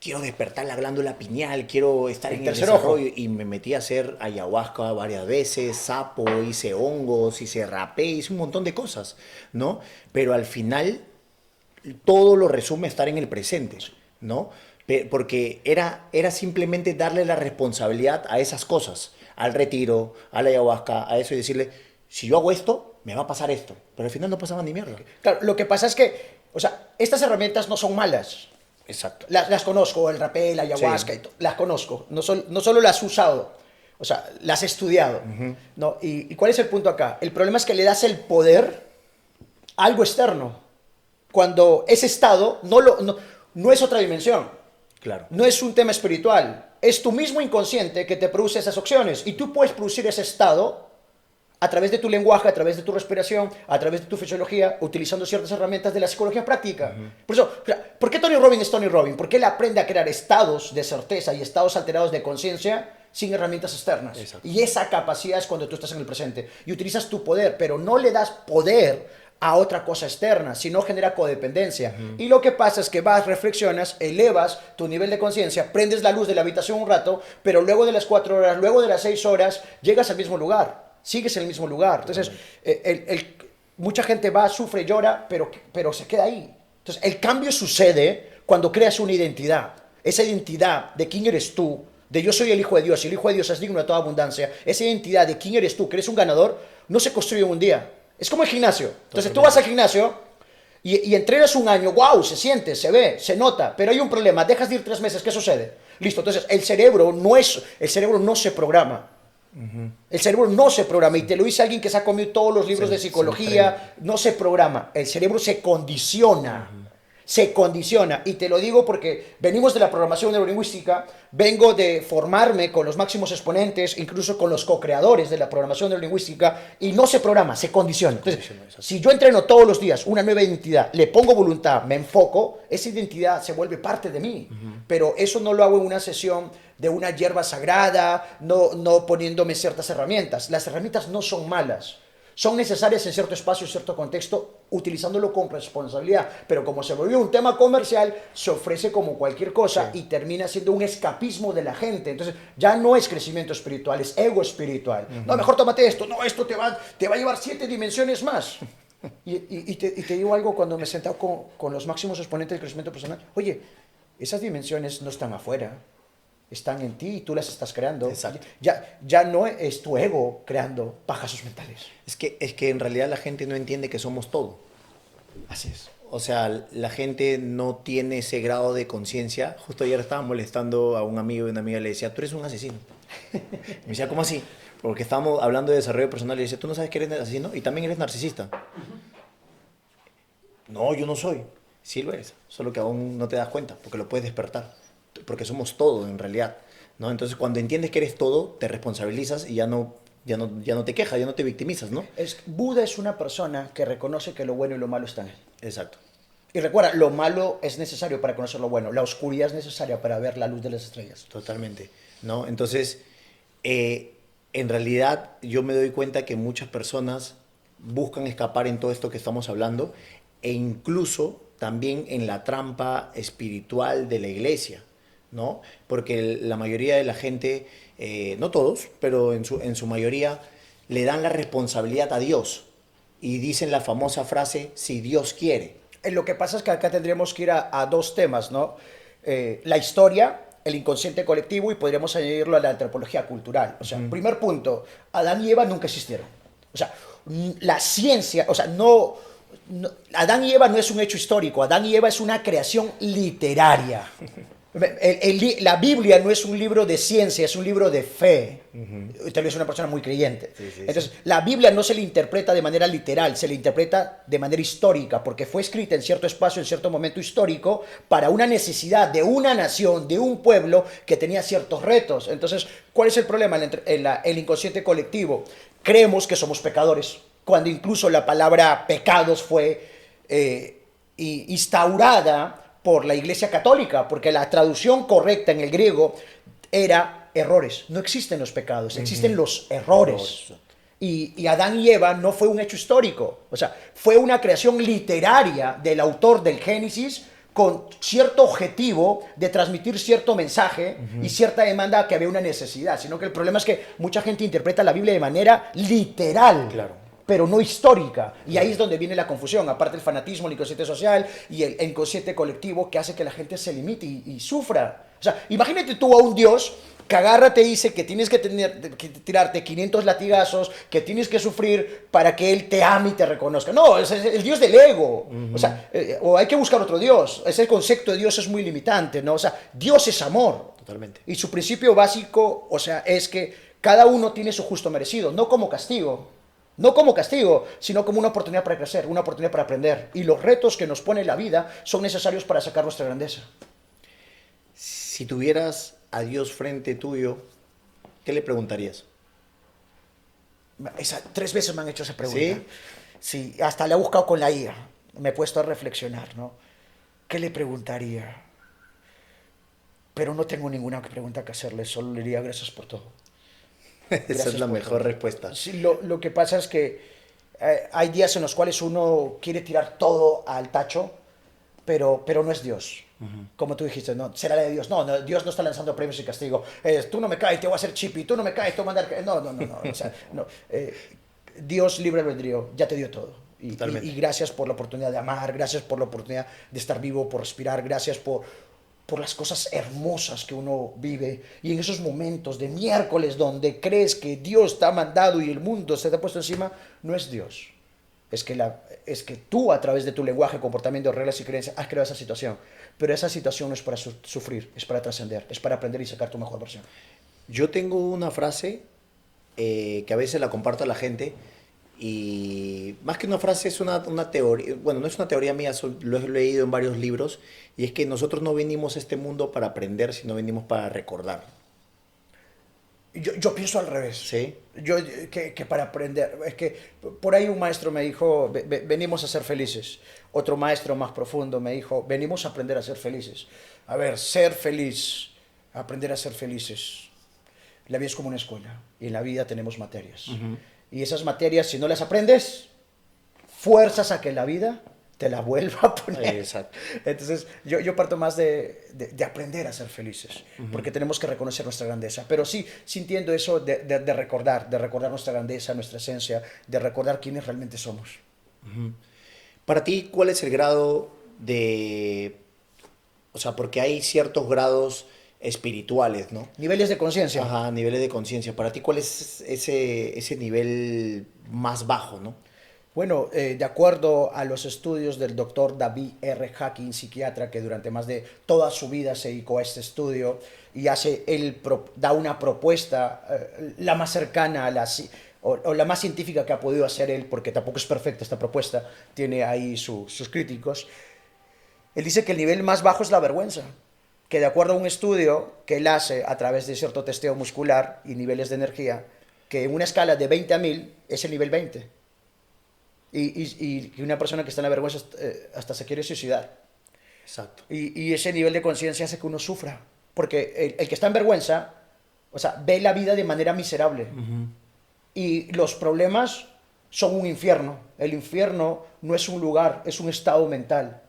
quiero despertar la glándula pineal, quiero estar en el desarrollo. Y me metí a hacer ayahuasca varias veces, sapo, hice hongos, hice rapé, hice un montón de cosas, ¿no? Pero al final, todo lo resume a estar en el presente, ¿no? Porque era simplemente darle la responsabilidad a esas cosas, al retiro, a la ayahuasca, a eso y decirle, si yo hago esto, me va a pasar esto. Pero al final no pasaba ni mierda. Claro, lo que pasa es que, o sea, estas herramientas no son malas. Exacto. Las conozco, el rapé, la ayahuasca, sí. Las conozco. No solo las he usado, o sea, las he estudiado. ¿No? ¿Y cuál es el punto acá? El problema es que le das el poder a algo externo. Cuando ese estado no es otra dimensión. Claro. No es un tema espiritual, es tu mismo inconsciente que te produce esas opciones y tú puedes producir ese estado a través de tu lenguaje, a través de tu respiración, a través de tu fisiología, utilizando ciertas herramientas de la psicología práctica. Por eso, ¿por qué Tony Robbins es Tony Robbins? Porque él aprende a crear estados de certeza y estados alterados de conciencia sin herramientas externas. Exacto. Y esa capacidad es cuando tú estás en el presente y utilizas tu poder, pero no le das poder a otra cosa externa, si no genera codependencia. Y lo que pasa es que vas, reflexionas, elevas tu nivel de conciencia, prendes la luz de la habitación un rato, pero luego de las 4 horas, luego de las 6 horas, llegas al mismo lugar, sigues en el mismo lugar. Entonces, mucha gente va, sufre, llora, pero se queda ahí. Entonces, el cambio sucede cuando creas una identidad. Esa identidad de quién eres tú, de yo soy el Hijo de Dios y el Hijo de Dios es digno de toda abundancia, esa identidad de quién eres tú, que eres un ganador, no se construye en un día. Es como el gimnasio. Entonces tú vas al gimnasio y entrenas un año, wow, se siente, se ve, se nota, pero hay un problema, dejas de ir 3 meses, ¿qué sucede? Listo, entonces el cerebro no se programa. El cerebro no se programa, y te lo dice alguien que se ha comido todos los libros de psicología, no se programa, el cerebro se condiciona. Se condiciona, y te lo digo porque venimos de la programación neurolingüística, vengo de formarme con los máximos exponentes, incluso con los co-creadores de la programación neurolingüística, y no se programa, se condiciona. Entonces, si yo entreno todos los días una nueva identidad, le pongo voluntad, me enfoco, esa identidad se vuelve parte de mí. Pero eso no lo hago en una sesión de una hierba sagrada, no poniéndome ciertas herramientas. Las herramientas no son malas. Son necesarias en cierto espacio, en cierto contexto, utilizándolo con responsabilidad. Pero como se volvió un tema comercial, se ofrece como cualquier cosa y termina siendo un escapismo de la gente. Entonces, ya no es crecimiento espiritual, es ego espiritual. No, mejor tómate esto. No, esto te va a llevar 7 dimensiones más. Y te digo algo, cuando me he sentado con los máximos exponentes del crecimiento personal. Oye, esas dimensiones no están afuera. Están en ti y tú las estás creando. Exacto. Ya no es tu ego creando pajasos mentales. Es que en realidad la gente no entiende que somos todo. Así es. O sea, la gente no tiene ese grado de conciencia. Justo ayer estaba molestando a un amigo y una amiga, le decía, tú eres un asesino. Me decía, ¿cómo así? Porque estábamos hablando de desarrollo personal y le decía, ¿tú no sabes que eres asesino? Y también eres narcisista. No, yo no soy. Sí lo eres, solo que aún no te das cuenta, porque lo puedes despertar. Porque somos todo en realidad, ¿no? Entonces, cuando entiendes que eres todo, te responsabilizas y ya no te quejas, ya no te victimizas, ¿no? Buda es una persona que reconoce que lo bueno y lo malo están en él. Exacto. Y recuerda, lo malo es necesario para conocer lo bueno, la oscuridad es necesaria para ver la luz de las estrellas. Totalmente, ¿no? Entonces, en realidad, yo me doy cuenta que muchas personas buscan escapar en todo esto que estamos hablando, e incluso también en la trampa espiritual de la iglesia, ¿no? Porque la mayoría de la gente, no todos, pero en su mayoría, le dan la responsabilidad a Dios y dicen la famosa frase, si Dios quiere. Lo que pasa es que acá tendríamos que ir a 2 temas, ¿no? La historia, el inconsciente colectivo, y podríamos añadirlo a la antropología cultural. O sea, primer punto, Adán y Eva nunca existieron. O sea, la ciencia, o sea, Adán y Eva no es un hecho histórico, Adán y Eva es una creación literaria. La Biblia no es un libro de ciencia, es un libro de fe. Tal vez una persona muy creyente. Entonces, la Biblia no se le interpreta de manera literal, se le interpreta de manera histórica, porque fue escrita en cierto espacio, en cierto momento histórico, para una necesidad de una nación, de un pueblo que tenía ciertos retos. Entonces, ¿cuál es el problema? El inconsciente colectivo. Creemos que somos pecadores, cuando incluso la palabra pecados fue instaurada por la Iglesia Católica, porque la traducción correcta en el griego era errores. No existen los pecados, existen los errores. Y Adán y Eva no fue un hecho histórico, o sea, fue una creación literaria del autor del Génesis con cierto objetivo de transmitir cierto mensaje y cierta demanda que había una necesidad, sino que el problema es que mucha gente interpreta la Biblia de manera literal. Claro. Pero no histórica. Y ahí es donde viene la confusión, aparte el fanatismo, el inconsciente social y el inconsciente colectivo que hace que la gente se limite y sufra. O sea, imagínate tú a un Dios que agarra, te dice que tienes que tirarte 500 latigazos, que tienes que sufrir para que Él te ame y te reconozca. No, es el Dios del ego. O sea, o hay que buscar otro Dios. Ese concepto de Dios es muy limitante, ¿no? O sea, Dios es amor. Totalmente. Y su principio básico, o sea, es que cada uno tiene su justo merecido, no como castigo. No como castigo, sino como una oportunidad para crecer, una oportunidad para aprender. Y los retos que nos pone la vida son necesarios para sacar nuestra grandeza. Si tuvieras a Dios frente tuyo, ¿qué le preguntarías? 3 veces me han hecho esa pregunta. ¿Sí? Sí, hasta la he buscado con la IA. Me he puesto a reflexionar, ¿no? ¿Qué le preguntaría? Pero no tengo ninguna pregunta que hacerle, solo le diría gracias por todo. Esa es la mejor respuesta. Sí, lo que pasa es que Hay días en los cuales uno quiere tirar todo al tacho, pero no es Dios. Como tú dijiste, no, será la de Dios. No, no, Dios no está lanzando premios y castigo. Tú no me caes, te voy a hacer chipi. Tú no me caes, te voy a mandar... No, no, no, no. O sea, no. Dios libre albedrío ya te dio todo. Y gracias por la oportunidad de amar, gracias por la oportunidad de estar vivo, por respirar, gracias por las cosas hermosas que uno vive. Y en esos momentos de miércoles donde crees que Dios te ha mandado y el mundo se te ha puesto encima, no es Dios. Es que tú, a través de tu lenguaje, comportamiento, reglas y creencias, has creado esa situación. Pero esa situación no es para sufrir, es para trascender, es para aprender y sacar tu mejor versión. Yo tengo una frase que a veces la comparto a la gente y más que una frase es una teoría, bueno, no es una teoría mía, lo he leído en varios libros y es que nosotros no venimos a este mundo para aprender, sino venimos para recordar. Yo pienso al revés. ¿Sí? Que para aprender, es que por ahí un maestro me dijo, venimos a ser felices. Otro maestro más profundo me dijo, venimos a aprender a ser felices. A ver, ser feliz, aprender a ser felices. La vida es como una escuela y en la vida tenemos materias. Y esas materias, si no las aprendes, fuerzas a que la vida te la vuelva a poner. Exacto. Entonces, yo parto más de aprender a ser felices, porque tenemos que reconocer nuestra grandeza. Pero sí, sintiendo eso de recordar nuestra grandeza, nuestra esencia, de recordar quiénes realmente somos. Para ti, ¿cuál es el grado de... O sea, porque hay ciertos grados espirituales, ¿no? Niveles de conciencia. Ajá, niveles de conciencia. Para ti, ¿cuál es ese nivel más bajo, no? Bueno, de acuerdo a los estudios del doctor David R. Hawkins, psiquiatra que durante más de toda su vida se dedicó a este estudio y da una propuesta la más cercana a o la más científica que ha podido hacer él, porque tampoco es perfecta esta propuesta, tiene ahí sus críticos. Él dice que el nivel más bajo es la vergüenza, que de acuerdo a un estudio que él hace a través de cierto testeo muscular y niveles de energía, que en una escala de 20 a 1000 es el nivel 20. Y una persona que está en la vergüenza hasta se quiere suicidar. Exacto. Y ese nivel de conciencia hace que uno sufra. Porque el que está en vergüenza, o sea, ve la vida de manera miserable. Y los problemas son un infierno. El infierno no es un lugar, es un estado mental.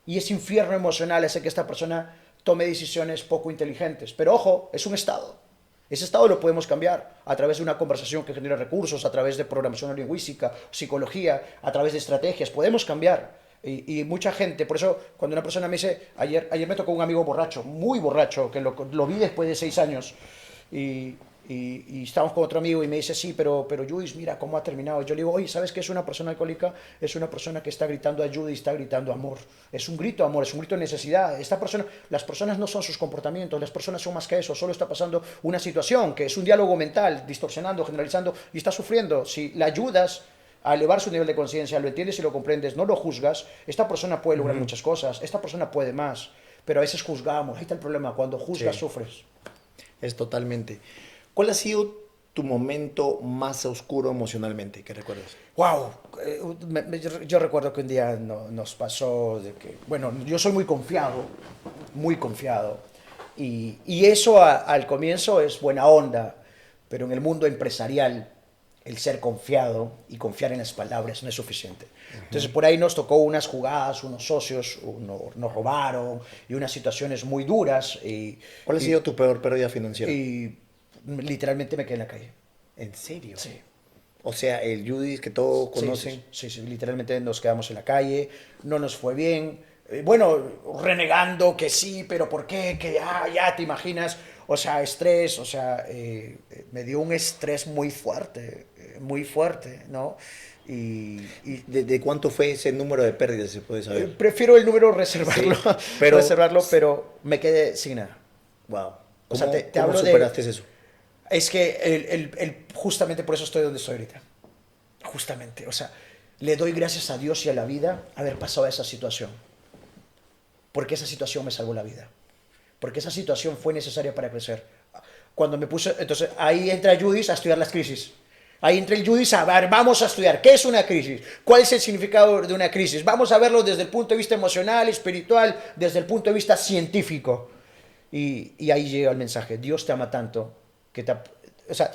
Y ese infierno emocional hace que esta persona tome decisiones poco inteligentes. Pero ojo, es un estado. Ese estado lo podemos cambiar a través de una conversación que genera recursos, a través de programación lingüística, psicología, a través de estrategias. Podemos cambiar. Y mucha gente, por eso cuando una persona me dice, ayer me tocó un amigo borracho, muy borracho, que lo vi después de 6 años, y estábamos con otro amigo y me dice, sí, pero Luis, mira cómo ha terminado. Yo le digo, oye, ¿sabes qué es una persona alcohólica? Es una persona que está gritando ayuda y está gritando amor. Es un grito de amor, es un grito de necesidad. Las personas no son sus comportamientos, las personas son más que eso. Solo está pasando una situación que es un diálogo mental, distorsionando, generalizando, y está sufriendo. Si la ayudas a elevar su nivel de conciencia, lo entiendes y lo comprendes, no lo juzgas, esta persona puede lograr muchas cosas, esta persona puede más, pero a veces juzgamos. Ahí está el problema, cuando juzgas, sufres. Es totalmente. ¿Cuál ha sido tu momento más oscuro emocionalmente que recuerdas? Wow, yo recuerdo que un día nos pasó de que, bueno, yo soy muy confiado, y eso al comienzo es buena onda, pero en el mundo empresarial el ser confiado y confiar en las palabras no es suficiente. Entonces por ahí nos tocó unas jugadas, unos socios nos robaron y unas situaciones muy duras. ¿Cuál ha sido tu peor pérdida financiera? Y literalmente me quedé en la calle. ¿En serio? Sí. O sea, el Judith que todos conocen. Sí, literalmente nos quedamos en la calle, no nos fue bien. Bueno, renegando que sí, pero ¿por qué? Que ya te imaginas. O sea, estrés, o sea, me dio un estrés muy fuerte, ¿no? ¿De cuánto fue ese número de pérdidas, se puede saber? Prefiero el número reservarlo, Sí, pero me quedé sin nada. Wow. O sea, te ¿Cómo hablo superaste eso? Es que justamente por eso estoy donde estoy ahorita. Justamente, o sea, le doy gracias a Dios y a la vida haber pasado esa situación. Porque esa situación me salvó la vida. Porque esa situación fue necesaria para crecer. Cuando me puse, entonces ahí entra Judith a estudiar las crisis. Ahí entra el Judith a ver, vamos a estudiar, ¿qué es una crisis? ¿Cuál es el significado de una crisis? Vamos a verlo desde el punto de vista emocional, espiritual, desde el punto de vista científico. Y ahí llega el mensaje, Dios te ama tanto, o sea,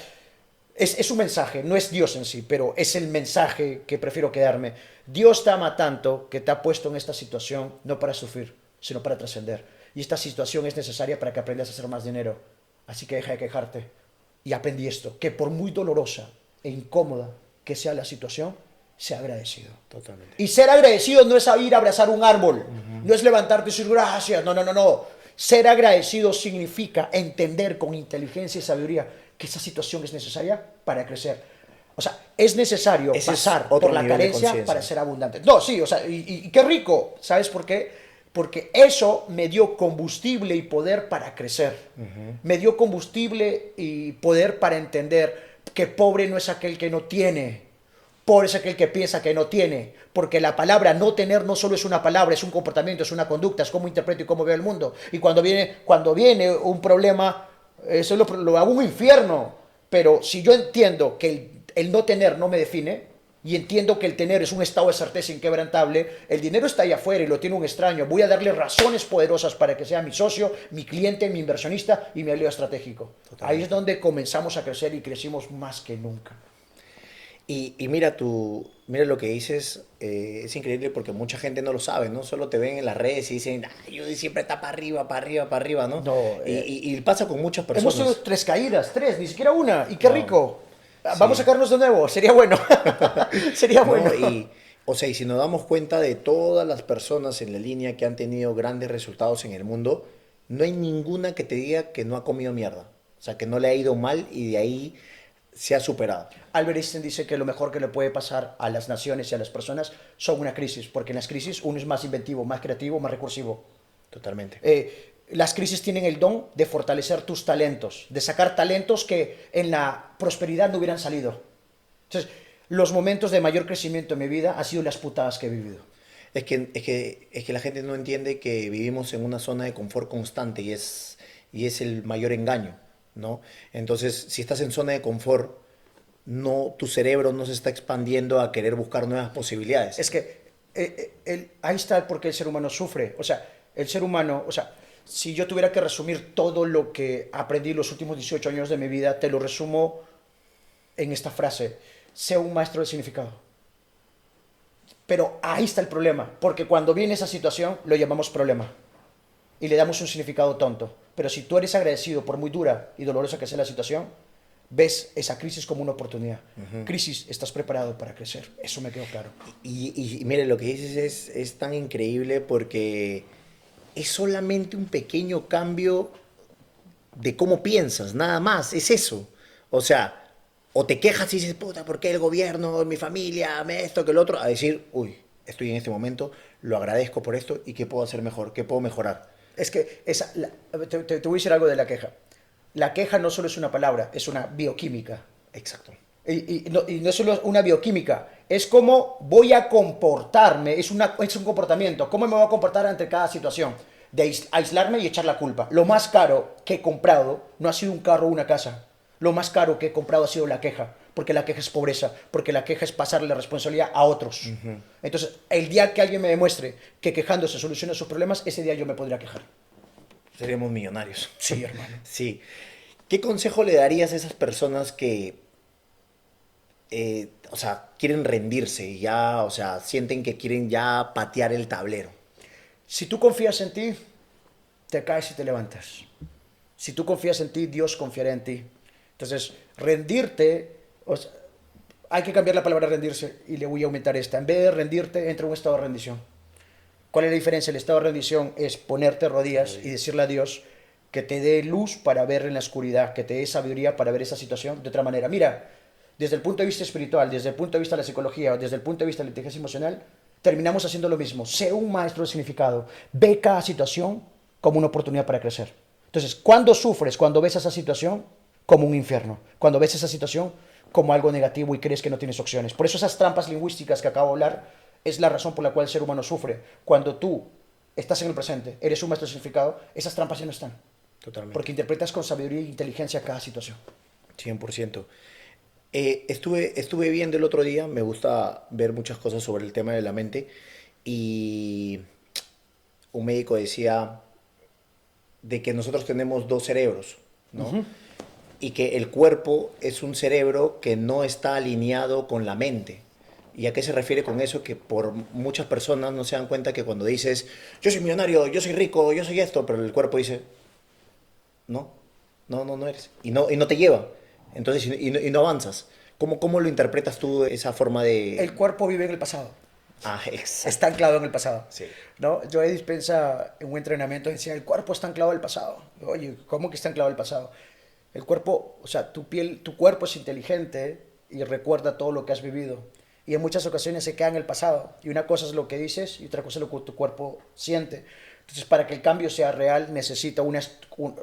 Es un mensaje, no es Dios en sí, pero es el mensaje que prefiero quedarme. Dios te ama tanto que te ha puesto en esta situación no para sufrir, sino para trascender. Y esta situación es necesaria para que aprendas a hacer más dinero. Así que deja de quejarte. Y aprendí esto, que por muy dolorosa e incómoda que sea la situación, sea agradecido. Totalmente. Y ser agradecido no es ir a abrazar un árbol, no es levantarte y decir gracias, no. Ser agradecido significa entender con inteligencia y sabiduría que esa situación es necesaria para crecer. O sea, es necesario Ese es pasar otro por la nivel de carencia conciencia. para ser abundante. No, sí, o sea, y qué rico, ¿sabes por qué? Porque eso me dio combustible y poder para crecer. Me dio combustible y poder para entender que pobre no es aquel que no tiene. Pobre es aquel que piensa que no tiene, porque la palabra no tener no solo es una palabra, es un comportamiento, es una conducta, es cómo interpreto y cómo veo el mundo. Y cuando viene un problema, eso lo hago un infierno. Pero si yo entiendo que el no tener no me define, y entiendo que el tener es un estado de certeza inquebrantable, el dinero está ahí afuera y lo tiene un extraño, voy a darle razones poderosas para que sea mi socio, mi cliente, mi inversionista y mi aliado estratégico. Totalmente. Ahí es donde comenzamos a crecer y crecimos más que nunca. Y mira, mira lo que dices, es increíble porque mucha gente no lo sabe, ¿no? Solo te ven en las redes y dicen, yo siempre está para arriba, para arriba, para arriba, ¿no? No, y pasa con muchas hemos tenido personas. 3 caídas, 3, ni siquiera una. Y qué No, rico. sí. Vamos a sacarnos de nuevo, sería bueno. Sería ¿No? bueno. O sea, y si nos damos cuenta de todas las personas en la línea que han tenido grandes resultados en el mundo, no hay ninguna que te diga que no ha comido mierda. O sea, que no le ha ido mal y de ahí se ha superado. Albert Einstein dice que lo mejor que le puede pasar a las naciones y a las personas son una crisis, porque en las crisis uno es más inventivo, más creativo, más recursivo. Totalmente. Las crisis tienen el don de fortalecer tus talentos, de sacar talentos que en la prosperidad no hubieran salido. Entonces, los momentos de mayor crecimiento en mi vida han sido las putadas que he vivido. Es que la gente no entiende que vivimos en una zona de confort constante y es el mayor engaño, ¿no? Entonces, si estás en zona de confort, no, tu cerebro no se está expandiendo a querer buscar nuevas posibilidades. Es que ahí está por qué el ser humano sufre. O sea, el ser humano, o sea, si yo tuviera que resumir todo lo que aprendí los últimos 18 años de mi vida, te lo resumo en esta frase: sea un maestro del significado. Pero ahí está el problema, porque cuando viene esa situación lo llamamos problema y le damos un significado tonto. Pero si tú eres agradecido por muy dura y dolorosa que sea la situación, ves esa crisis como una oportunidad. Crisis, estás preparado para crecer. Eso me quedó claro. Y mire, lo que dices es tan increíble porque es solamente un pequeño cambio de cómo piensas, nada más, es eso. O sea, o te quejas y dices, puta, ¿por qué el gobierno, mi familia, me esto, que el otro? A decir, uy, estoy en este momento, lo agradezco por esto y ¿qué puedo hacer mejor? ¿Qué puedo mejorar? Es que te voy a decir algo de la queja. La queja no solo es una palabra, es una bioquímica. Exacto. Y no es solo una bioquímica, es cómo voy a comportarme, es un comportamiento, cómo me voy a comportar ante cada situación, de aislarme y echar la culpa. Lo más caro que he comprado no ha sido un carro o una casa, lo más caro que he comprado ha sido la queja, porque la queja es pobreza, porque la queja es pasarle la responsabilidad a otros. Entonces, el día que alguien me demuestre que quejándose soluciona sus problemas, ese día yo me podría quejar. Seremos millonarios. Sí, hermano. Sí. ¿Qué consejo le darías a esas personas que, o sea, quieren rendirse y ya, o sea, sienten que quieren ya patear el tablero? Si tú confías en ti, te caes y te levantas. Si tú confías en ti, Dios confiará en ti. Entonces, rendirte, o sea, hay que cambiar la palabra rendirse y le voy a aumentar esta. En vez de rendirte, entra en un estado de rendición. ¿Cuál es la diferencia? El estado de rendición es ponerte rodillas y decirle a Dios que te dé luz para ver en la oscuridad, que te dé sabiduría para ver esa situación de otra manera. Mira, desde el punto de vista espiritual, desde el punto de vista de la psicología, desde el punto de vista de la inteligencia emocional, terminamos haciendo lo mismo. Sé un maestro de significado. Ve cada situación como una oportunidad para crecer. Entonces, ¿cuándo sufres? Cuando ves esa situación como un infierno. Cuando ves esa situación como algo negativo y crees que no tienes opciones. Por eso esas trampas lingüísticas que acabo de hablar es la razón por la cual el ser humano sufre. Cuando tú estás en el presente, eres un maestro de significado, esas trampas ya no están. Totalmente. Porque interpretas con sabiduría e inteligencia cada situación. 100%. Estuve viendo el otro día, me gusta ver muchas cosas sobre el tema de la mente, y un médico decía de que nosotros tenemos dos cerebros, ¿no? y que el cuerpo es un cerebro que no está alineado con la mente. ¿Y a qué se refiere con eso? Que por muchas personas no se dan cuenta que cuando dices, yo soy millonario, yo soy rico, yo soy esto, pero el cuerpo dice, no, no eres. Y no te lleva. Entonces, y no avanzas. ¿Cómo lo interpretas tú esa forma de...? El cuerpo vive en el pasado. Ah, exacto. Está anclado en el pasado. Sí. ¿No? Joe Dispenza en un entrenamiento decía, el cuerpo está anclado al pasado. Oye, ¿cómo que está anclado al pasado? El cuerpo, o sea, tu cuerpo es inteligente y recuerda todo lo que has vivido. Y en muchas ocasiones se queda en el pasado. Y una cosa es lo que dices y otra cosa es lo que tu cuerpo siente. Entonces, para que el cambio sea real, necesita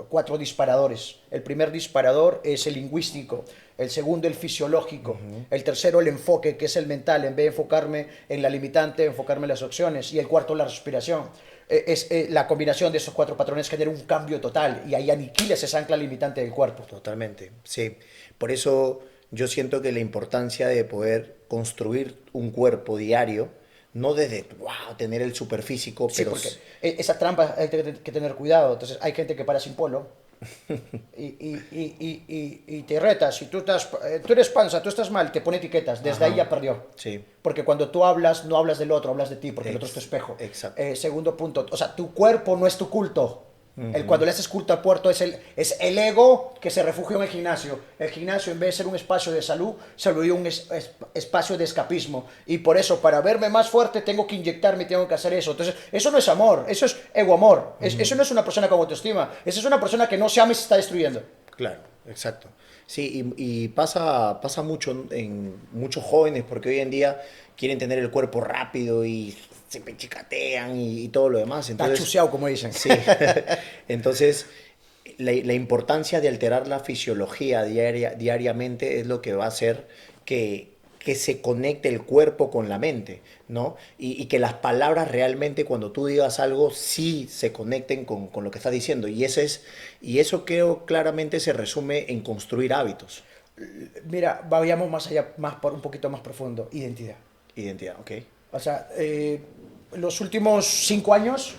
4 disparadores. El primer disparador es el lingüístico, el segundo el fisiológico, el tercero el enfoque, que es el mental, en vez de enfocarme en la limitante, enfocarme en las opciones, y el cuarto la respiración. La combinación de esos 4 patrones genera un cambio total y ahí aniquiles esa ancla limitante del cuerpo. Totalmente, sí. Por eso yo siento que la importancia de poder construir un cuerpo diario, no desde, wow, tener el superfísico, Sí, pero... porque esa trampa hay que tener cuidado. Entonces hay gente que para sin polo y te retas. Si tú eres panza, tú estás mal, te pone etiquetas. Desde ahí ya perdió. Sí. Porque cuando tú hablas, no hablas del otro, hablas de ti, porque el otro es tu espejo. Exacto. Segundo punto, o sea, tu cuerpo no es tu culto. Cuando le haces culto al puerto es el ego que se refugia en el gimnasio. El gimnasio, en vez de ser un espacio de salud, se volvió un espacio de escapismo. Y por eso, para verme más fuerte, tengo que inyectarme, tengo que hacer eso. Entonces, eso no es amor, eso es ego-amor. Eso no es una persona con autoestima. Eso es una persona que no se ama y se está destruyendo. Claro, exacto. Sí, y pasa mucho en muchos jóvenes, porque hoy en día quieren tener el cuerpo rápido y se pechicatean y todo lo demás. Está Entonces, chuseado, como dicen. sí. Entonces, la importancia de alterar la fisiología diariamente es lo que va a hacer que se conecte el cuerpo con la mente, ¿no? Y que las palabras realmente, cuando tú digas algo, sí se conecten con lo que estás diciendo. Y eso creo claramente se resume en construir hábitos. Mira, vayamos más allá, un poquito más profundo. Identidad. Identidad, ok. O sea, los últimos 5 años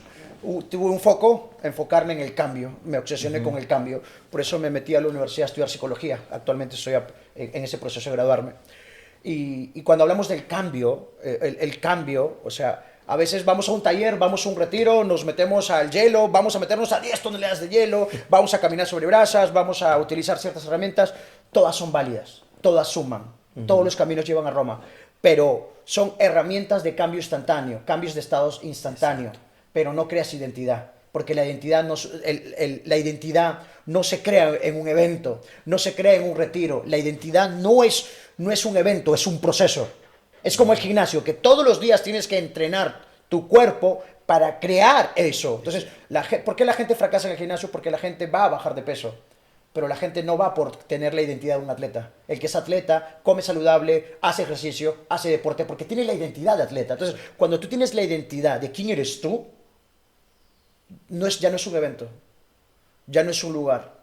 tuve un foco, enfocarme en el cambio. Me obsesioné con el cambio. Por eso me metí a la universidad a estudiar psicología. Actualmente estoy en ese proceso de graduarme. Y cuando hablamos del cambio, el cambio, o sea, a veces vamos a un taller, vamos a un retiro, nos metemos al hielo, vamos a meternos a 10 toneladas de hielo, vamos a caminar sobre brasas, vamos a utilizar ciertas herramientas. Todas son válidas, todas suman, todos los caminos llevan a Roma. Pero son herramientas de cambio instantáneo, cambios de estados instantáneos, pero no creas identidad, porque la identidad no se crea en un evento, no se crea en un retiro. La identidad no es un evento, es un proceso. Es como el gimnasio, que todos los días tienes que entrenar tu cuerpo para crear eso. Entonces, ¿por qué la gente fracasa en el gimnasio? Porque la gente va a bajar de peso, pero la gente no va por tener la identidad de un atleta. El que es atleta, come saludable, hace ejercicio, hace deporte, porque tiene la identidad de atleta. Entonces, cuando tú tienes la identidad de quién eres tú, ya no es un evento, ya no es un lugar.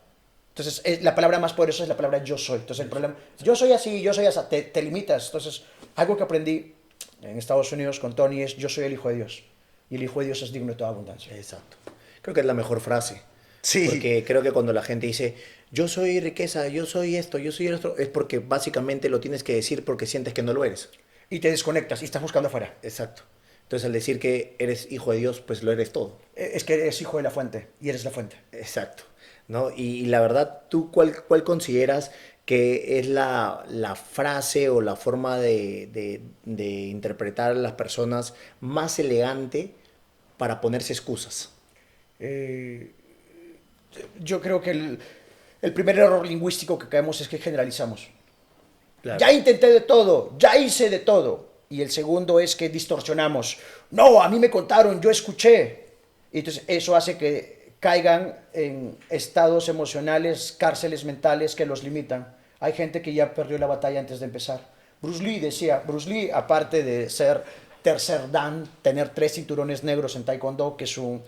Entonces, la palabra más poderosa es la palabra yo soy. Entonces, el problema, yo soy así, yo soy así, te limitas. Entonces, algo que aprendí en Estados Unidos con Tony es, yo soy el Hijo de Dios. Y el Hijo de Dios es digno de toda abundancia. Exacto. Creo que es la mejor frase. Sí. Porque creo que cuando la gente dice, yo soy riqueza, yo soy esto, yo soy esto, es porque básicamente lo tienes que decir porque sientes que no lo eres. Y te desconectas y estás buscando afuera. Exacto. Entonces, al decir que eres hijo de Dios, pues lo eres todo. Es que eres hijo de la fuente y eres la fuente. Exacto. ¿No? Y la verdad, ¿tú cuál consideras que es la frase o la forma de interpretar a las personas más elegante para ponerse excusas? Yo creo que el primer error lingüístico que caemos es que generalizamos. Claro. Ya intenté de todo, ya hice de todo. Y el segundo es que distorsionamos. No, a mí me contaron, yo escuché. Y entonces eso hace que caigan en estados emocionales, cárceles mentales que los limitan. Hay gente que ya perdió la batalla antes de empezar. Bruce Lee, aparte de ser tercer dan, tener 3 cinturones negros en Taekwondo, que es un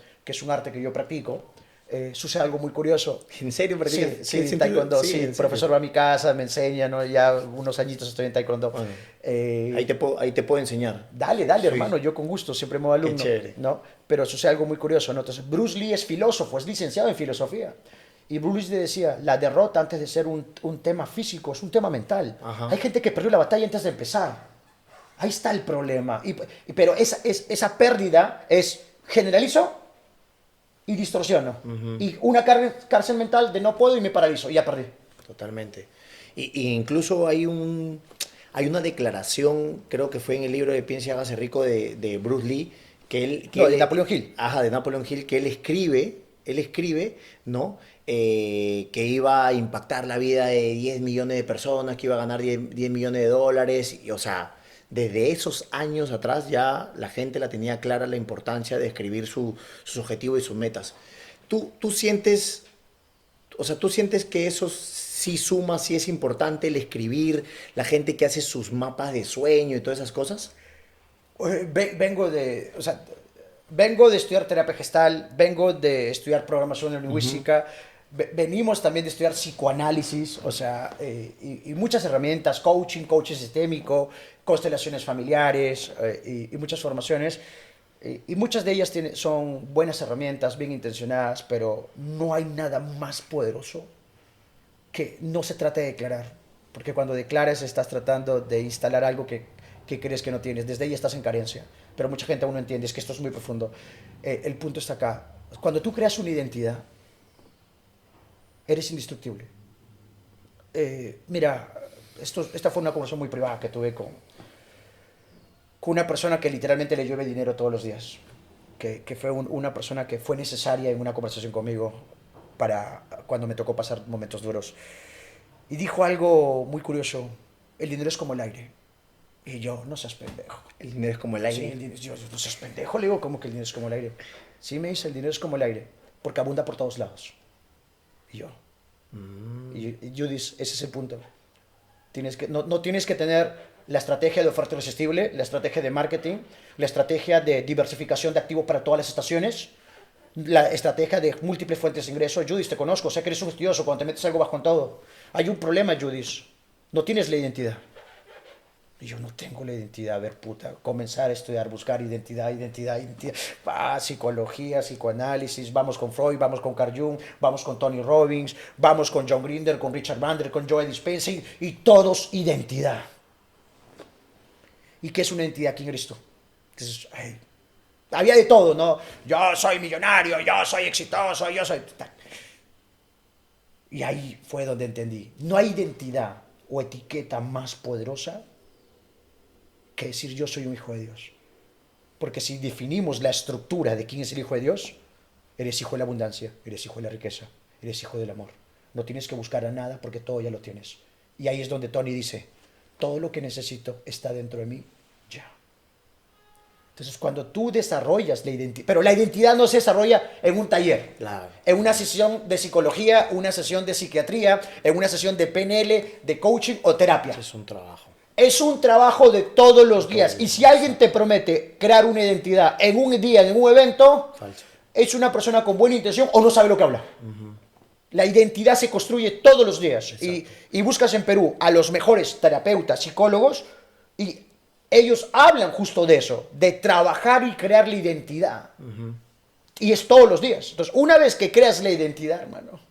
arte que yo practico, sucede algo muy curioso. ¿En serio practicas? Sí, en Taekwondo, sí. El profesor va a mi casa, me enseña, ¿no? Ya unos añitos estoy en Taekwondo. Bueno, ahí te puedo enseñar. Dale, Sí. hermano, yo con gusto, siempre me voy alumno. Qué chévere. ¿No? Pero sucede algo muy curioso, ¿no? Entonces, Bruce Lee es filósofo, es licenciado en filosofía. Y Bruce Lee decía, la derrota antes de ser un tema físico es un tema mental. Ajá. Hay gente que perdió la batalla antes de empezar. Ahí está el problema. Pero esa pérdida es generalizo y distorsiono. Y una cárcel mental de no puedo y me paralizo. Y ya perdí. Totalmente. Y incluso hay una declaración, creo que fue en el libro de Piense y hágase rico de Bruce Lee, De Napoleon Hill. Ajá, de Napoleon Hill, que él escribe, ¿no? Que iba a impactar la vida de 10 millones de personas, que iba a ganar 10 millones de dólares, y, o sea, desde esos años atrás ya la gente la tenía clara la importancia de escribir sus objetivos y sus metas. ¿Tú sientes, o sea, tú sientes que eso sí suma, sí es importante el escribir, la gente que hace sus mapas de sueño y todas esas cosas? Vengo de estudiar terapia gestal, vengo de estudiar programación lingüística, venimos también de estudiar psicoanálisis, o sea, y muchas herramientas, coaching sistémico, constelaciones familiares y muchas formaciones. Y muchas de ellas son buenas herramientas, bien intencionadas, pero no hay nada más poderoso que no se trate de declarar. Porque cuando declares estás tratando de instalar algo que crees que no tienes. Desde ahí estás en carencia. Pero mucha gente aún no entiende, es que esto es muy profundo. El punto está acá. Cuando tú creas una identidad, eres indestructible. Mira, esta fue una conversación muy privada que tuve con una persona que literalmente le llueve dinero todos los días. Que fue una persona que fue necesaria en una conversación conmigo para cuando me tocó pasar momentos duros. Y dijo algo muy curioso. El dinero es como el aire. Y yo, no seas pendejo. El dinero es como el aire. Sí, yo, no seas pendejo. Le digo, ¿cómo que el dinero es como el aire? Sí, me dice, el dinero es como el aire. Porque abunda por todos lados. Y yo. Y Judith, ese es el punto. No tienes que tener la estrategia de oferta irresistible, la estrategia de marketing, la estrategia de diversificación de activos para todas las estaciones, la estrategia de múltiples fuentes de ingreso. Judith, te conozco, sé que eres un estudioso, cuando te metes algo vas con todo. Hay un problema, Judith. No tienes la identidad. Y yo no tengo la identidad. A ver, puta, comenzar a estudiar, buscar identidad. Psicología, psicoanálisis, vamos con Freud, vamos con Carl Jung, vamos con Tony Robbins, vamos con John Grinder, con Richard Bandler, con Joe Dispenza, y todos identidad. ¿Y qué es una identidad? ¿Quién eres tú? Entonces, había de todo, ¿no? Yo soy millonario, yo soy exitoso, yo soy... Y ahí fue donde entendí. No hay identidad o etiqueta más poderosa que decir yo soy un hijo de Dios. Porque si definimos la estructura de quién es el hijo de Dios, eres hijo de la abundancia, eres hijo de la riqueza, eres hijo del amor. No tienes que buscar a nada porque todo ya lo tienes. Y ahí es donde Tony dice, todo lo que necesito está dentro de mí ya. Entonces cuando tú desarrollas la identidad, pero la identidad no se desarrolla en un taller, Claro. en una sesión de psicología, una sesión de psiquiatría, en una sesión de PNL, de coaching o terapia. Es un trabajo. Es un trabajo de todos los días. Y si alguien te promete crear una identidad en un día, en un evento, Falso. es una persona con buena intención o no sabe lo que habla. La identidad se construye todos los días. Y buscas en Perú a los mejores terapeutas, psicólogos, y ellos hablan justo de eso, de trabajar y crear la identidad. Y es todos los días. Entonces, una vez que creas la identidad, hermano,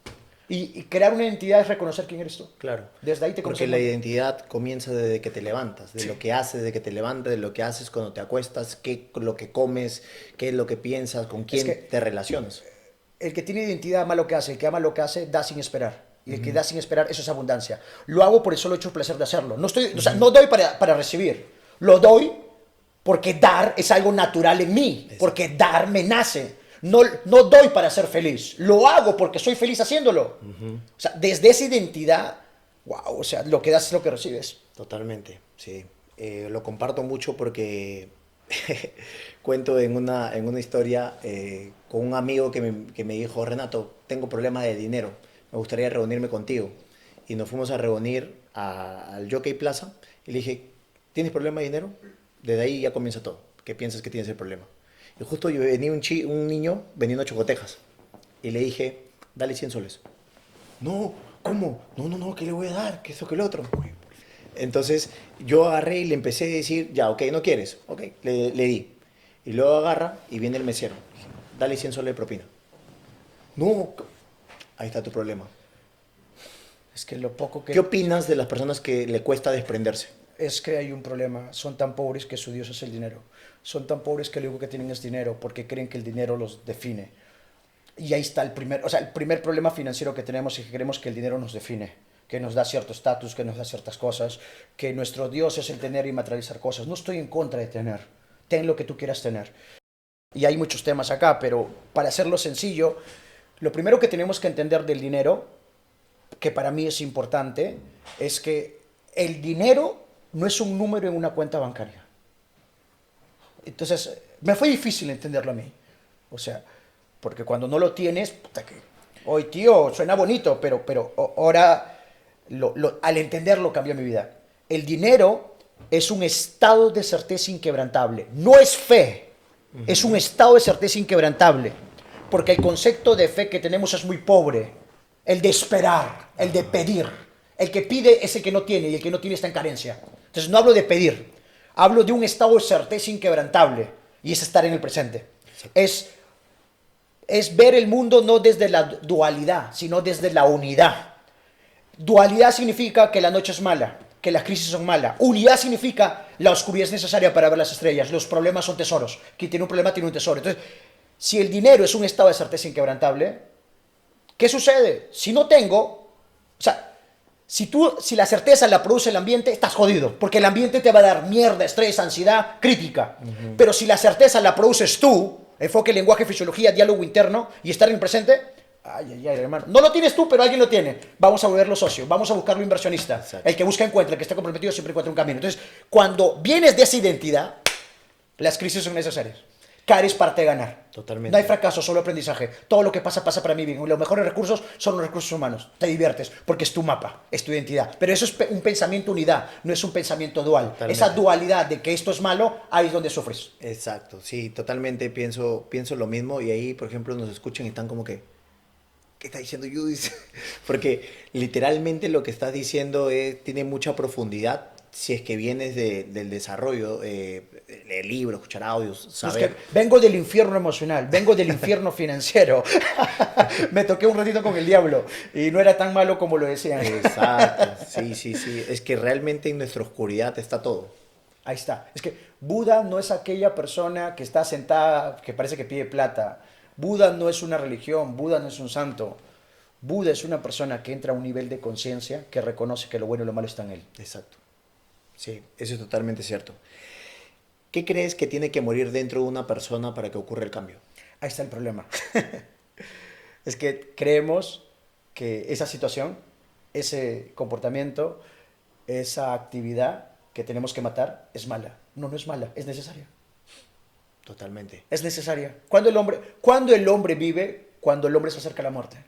y crear una identidad es reconocer quién eres tú. Claro. Desde ahí te Porque conoces. la identidad comienza desde que te levantas, de Sí. lo que haces, desde que te levantas, de lo que haces cuando te acuestas, lo que comes, qué es lo que piensas, con quién que- te relacionas. El que tiene identidad ama lo que hace, el que ama lo que hace da sin esperar. Y el que da sin esperar, eso es abundancia. Lo hago por el solo hecho placer de hacerlo. No estoy, o sea, no doy para recibir. Lo doy porque dar es algo natural en mí. Porque dar me nace. No doy para ser feliz. Lo hago porque soy feliz haciéndolo. O sea, desde esa identidad, wow, o sea, lo que das es lo que recibes. Totalmente, sí. Lo comparto mucho porque cuento en una historia con un amigo que me dijo, Renato, tengo problemas de dinero, me gustaría reunirme contigo. Y nos fuimos a reunir al Jockey Plaza y le dije, ¿tienes problema de dinero? Desde ahí ya comienza todo, ¿qué piensas que tienes el problema? Y justo yo venía un niño vendiendo chocotejas y le dije, dale 100 soles. No, ¿cómo? No, ¿qué le voy a dar? ¿Qué eso, qué lo otro? Entonces yo agarré y le empecé a decir, ya, ok, ¿no quieres? Ok, le di. Y luego agarra y viene el mesero. Dale 100 soles de propina. No, Ahí está tu problema. Es que lo poco que... ¿Qué opinas de las personas que le cuesta desprenderse? Es que hay un problema. Son tan pobres que su Dios es el dinero. Son tan pobres que lo único que tienen es dinero porque creen que el dinero los define. Y ahí está el primer problema financiero que tenemos, es que creemos que el dinero nos define, que nos da cierto estatus, que nos da ciertas cosas, que nuestro Dios es el tener y materializar cosas. No estoy en contra de tener. Ten lo que tú quieras tener. Y hay muchos temas acá, pero para hacerlo sencillo, lo primero que tenemos que entender del dinero, que para mí es importante, es que el dinero no es un número en una cuenta bancaria. Entonces, me fue difícil entenderlo a mí. O sea, porque cuando no lo tienes, puta que... Hoy, tío, suena bonito, pero ahora, al entenderlo, cambió mi vida. El dinero es un estado de certeza inquebrantable. No es fe, es un estado de certeza inquebrantable. Porque el concepto de fe que tenemos es muy pobre. El de esperar, el de pedir. El que pide es el que no tiene y el que no tiene está en carencia. Entonces no hablo de pedir, hablo de un estado de certeza inquebrantable y es estar en el presente. Es ver el mundo no desde la dualidad, sino desde la unidad. Dualidad significa que la noche es mala, que las crisis son malas. Unidad significa la oscuridad es necesaria para ver las estrellas, los problemas son tesoros. Quien tiene un problema tiene un tesoro. Entonces, si el dinero es un estado de certeza inquebrantable, ¿qué sucede? Si no tengo, o sea, si la certeza la produce el ambiente, estás jodido, porque el ambiente te va a dar mierda, estrés, ansiedad, crítica. Pero si la certeza la produces tú, enfoque, lenguaje, fisiología, diálogo interno y estar en el presente, ay, hermano, no lo tienes tú, pero alguien lo tiene. Vamos a volverlo socio, vamos a buscarlo inversionista. Exacto. El que busca encuentra, el que está comprometido siempre encuentra un camino. Entonces, cuando vienes de esa identidad, las crisis son necesarias. Caer es parte de ganar. Totalmente. No hay fracaso, solo aprendizaje. Todo lo que pasa, pasa para mí bien. Los mejores recursos son los recursos humanos. Te diviertes porque es tu mapa, es tu identidad. Pero eso es un pensamiento unidad, no es un pensamiento dual. Totalmente. Esa dualidad de que esto es malo, ahí es donde sufres. Exacto, sí, totalmente pienso lo mismo. Y ahí, por ejemplo, nos escuchan y están como que, ¿qué está diciendo Judith? Porque literalmente lo que estás diciendo tiene mucha profundidad. Si es que vienes del desarrollo, leer libros, escuchar audios, saber... Es que vengo del infierno emocional, vengo del infierno financiero. Me toqué un ratito con el diablo y no era tan malo como lo decían. Exacto, sí. Es que realmente en nuestra oscuridad está todo. Ahí está. Es que Buda no es aquella persona que está sentada, que parece que pide plata. Buda no es una religión, Buda no es un santo. Buda es una persona que entra a un nivel de conciencia que reconoce que lo bueno y lo malo está en él. Exacto. Sí, eso es totalmente cierto. ¿Qué crees que tiene que morir dentro de una persona para que ocurra el cambio? Ahí está el problema. Es que creemos que esa situación, ese comportamiento, esa actividad que tenemos que matar es mala. No, no es mala, es necesaria. Totalmente. Es necesaria. ¿Cuándo el hombre vive? Cuando el hombre se acerca a la muerte.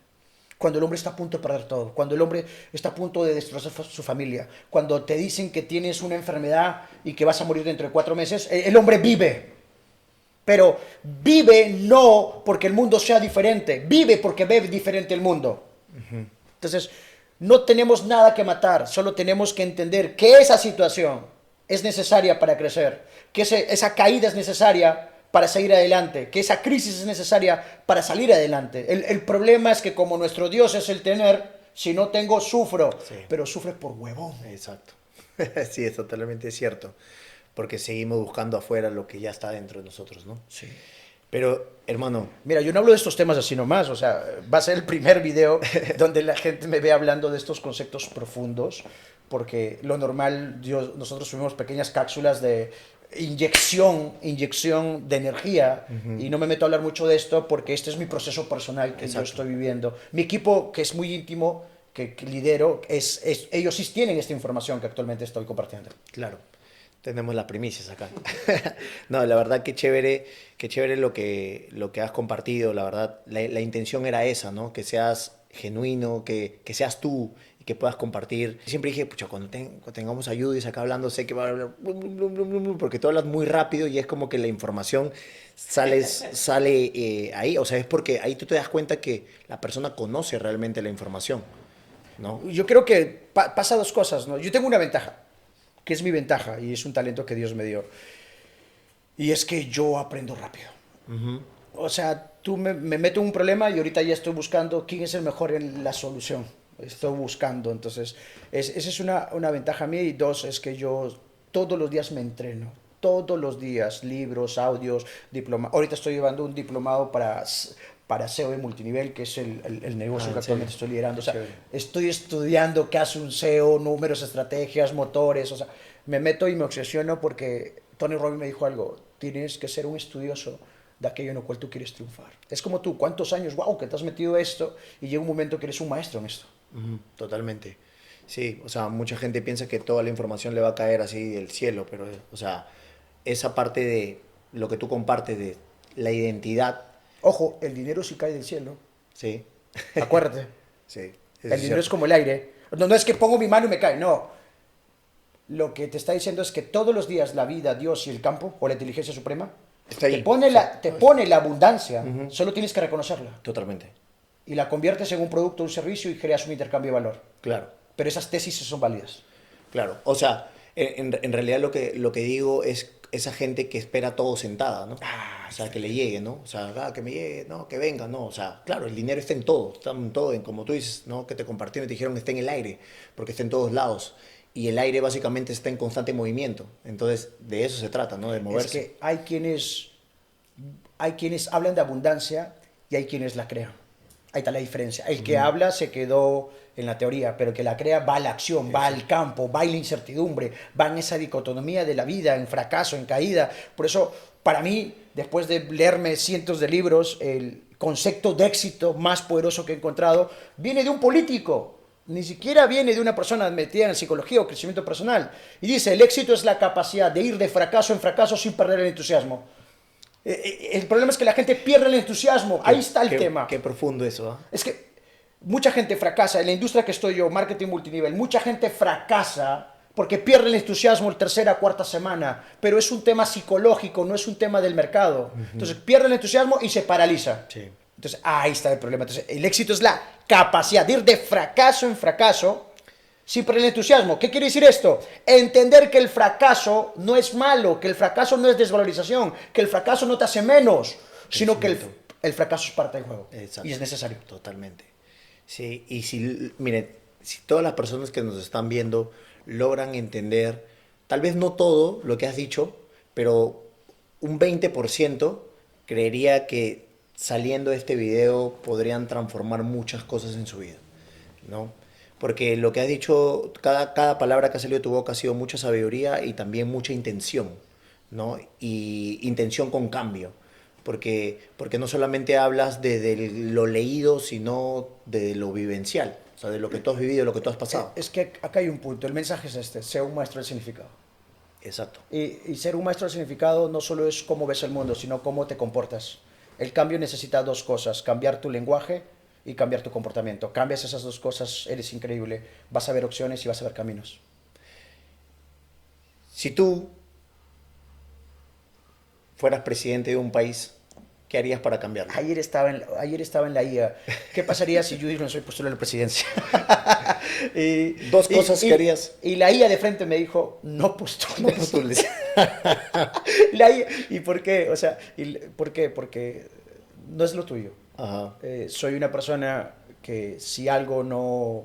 Cuando el hombre está a punto de perder todo, cuando el hombre está a punto de destrozar su familia, cuando te dicen que tienes una enfermedad y que vas a morir dentro de 4 meses, el hombre vive. Pero vive no porque el mundo sea diferente, vive porque ve diferente el mundo. Entonces, no tenemos nada que matar, solo tenemos que entender que esa situación es necesaria para crecer, que esa caída es necesaria para seguir adelante, que esa crisis es necesaria para salir adelante. El problema es que como nuestro Dios es el tener, si no tengo, sufro. Sí. Pero sufres por huevón. Exacto. Sí, es totalmente cierto. Porque seguimos buscando afuera lo que ya está dentro de nosotros, ¿no? Sí. Pero, hermano... Mira, yo no hablo de estos temas así nomás. O sea, va a ser el primer video donde la gente me ve hablando de estos conceptos profundos. Porque lo normal, nosotros subimos pequeñas cápsulas de... inyección de energía y no me meto a hablar mucho de esto porque este es mi proceso personal que yo estoy viviendo. Mi equipo, que es muy íntimo, que lidero, ellos sí tienen esta información que actualmente estoy compartiendo. Claro, tenemos las primicias acá. No, la verdad que chévere lo que has compartido, la verdad, la intención era esa, ¿no? Que seas genuino, que seas tú, que puedas compartir. Siempre dije, pucha, cuando tengamos a Judith acá hablando, sé que va a hablar, porque tú hablas muy rápido y es como que la información sale ahí. O sea, es porque ahí tú te das cuenta que la persona conoce realmente la información, ¿no? Yo creo que pasa 2 cosas, ¿no? Yo tengo una ventaja, que es mi ventaja y es un talento que Dios me dio. Y es que yo aprendo rápido. O sea, tú me meto en un problema y ahorita ya estoy buscando quién es el mejor en la solución. Estoy buscando, entonces, esa es una ventaja mía. Y dos, es que yo todos los días me entreno. Todos los días, libros, audios, diploma. Ahorita estoy llevando un diplomado para SEO de multinivel, que es el negocio que actualmente estoy liderando. O sea, estoy estudiando qué hace un SEO, números, estrategias, motores. O sea, me meto y me obsesiono porque Tony Robbins me dijo algo: tienes que ser un estudioso de aquello en lo cual tú quieres triunfar. Es como tú, ¿cuántos años, wow, que te has metido esto y llega un momento que eres un maestro en esto? Totalmente. Sí, o sea, mucha gente piensa que toda la información le va a caer así del cielo, pero, o sea, esa parte de lo que tú compartes de la identidad, Ojo, el dinero sí cae del cielo. sí, Acuérdate. sí, eso El es dinero es cierto. como el aire. No, no es que pongo mi mano y me cae, no. Lo que te está diciendo es que todos los días la vida, Dios y el campo, o la inteligencia suprema, Está ahí. te pone la abundancia. Solo tienes que reconocerla. Totalmente, Y la conviertes en un producto, un servicio y creas un intercambio de valor. claro. Pero esas tesis son válidas. Claro, o sea, en realidad lo que digo es esa gente que espera todo sentada, ¿no? O sea, que le llegue, ¿no? O sea, que me llegue, no, que venga, ¿no? O sea, claro, el dinero está en todo, en como tú dices, ¿no? Que te compartieron y te dijeron que está en el aire, porque está en todos lados. Y el aire básicamente está en constante movimiento. Entonces, de eso se trata, ¿no? De Es moverse. que hay quienes hablan de abundancia y hay quienes la crean. Ahí está la diferencia. El que habla se quedó en la teoría, pero el que la crea va a la acción, va al campo, va a la incertidumbre, va en esa dicotomía de la vida, en fracaso, en caída. Por eso, para mí, después de leerme cientos de libros, el concepto de éxito más poderoso que he encontrado viene de un político. Ni siquiera viene de una persona metida en psicología o crecimiento personal. Y dice, el éxito es la capacidad de ir de fracaso en fracaso sin perder el entusiasmo. El problema es que la gente pierde el entusiasmo. Ahí está el tema. Qué profundo eso, ¿ah? Es que mucha gente fracasa. En la industria que estoy yo, marketing multinivel, mucha gente fracasa porque pierde el entusiasmo la tercera, cuarta semana. Pero es un tema psicológico, no es un tema del mercado. Entonces pierde el entusiasmo y se paraliza. Sí. Entonces ahí está el problema. Entonces el éxito es la capacidad de ir de fracaso en fracaso sin perder el entusiasmo. ¿Qué quiere decir esto? Entender que el fracaso no es malo, que el fracaso no es desvalorización, que el fracaso no te hace menos, sino que el fracaso es parte del juego. Exacto. Y es necesario. Totalmente. Sí, y si, miren, si todas las personas que nos están viendo logran entender, tal vez no todo lo que has dicho, pero un 20% creería que saliendo de este video podrían transformar muchas cosas en su vida, ¿no? Porque lo que has dicho, cada palabra que ha salido de tu boca ha sido mucha sabiduría y también mucha intención, ¿no? Y intención con cambio. Porque no solamente hablas de lo leído, sino de lo vivencial. O sea, de lo que tú has vivido, de lo que tú has pasado. Es que acá hay un punto. El mensaje es este: sea un maestro del significado. Exacto. Y ser un maestro del significado no solo es cómo ves el mundo, sino cómo te comportas. El cambio necesita dos cosas: cambiar tu lenguaje y cambiar tu comportamiento. Cambias esas dos cosas, eres increíble. Vas a ver opciones y vas a ver caminos. Si tú fueras presidente de un país, ¿qué harías para cambiarlo? Ayer estaba en la IA. ¿Qué pasaría si yo no soy postulado a la presidencia? Dos cosas que harías. Y la IA de frente me dijo, no postules. No postules. La IA, ¿y por qué? O sea, ¿por qué? Porque no es lo tuyo. Ajá. Soy una persona que si algo no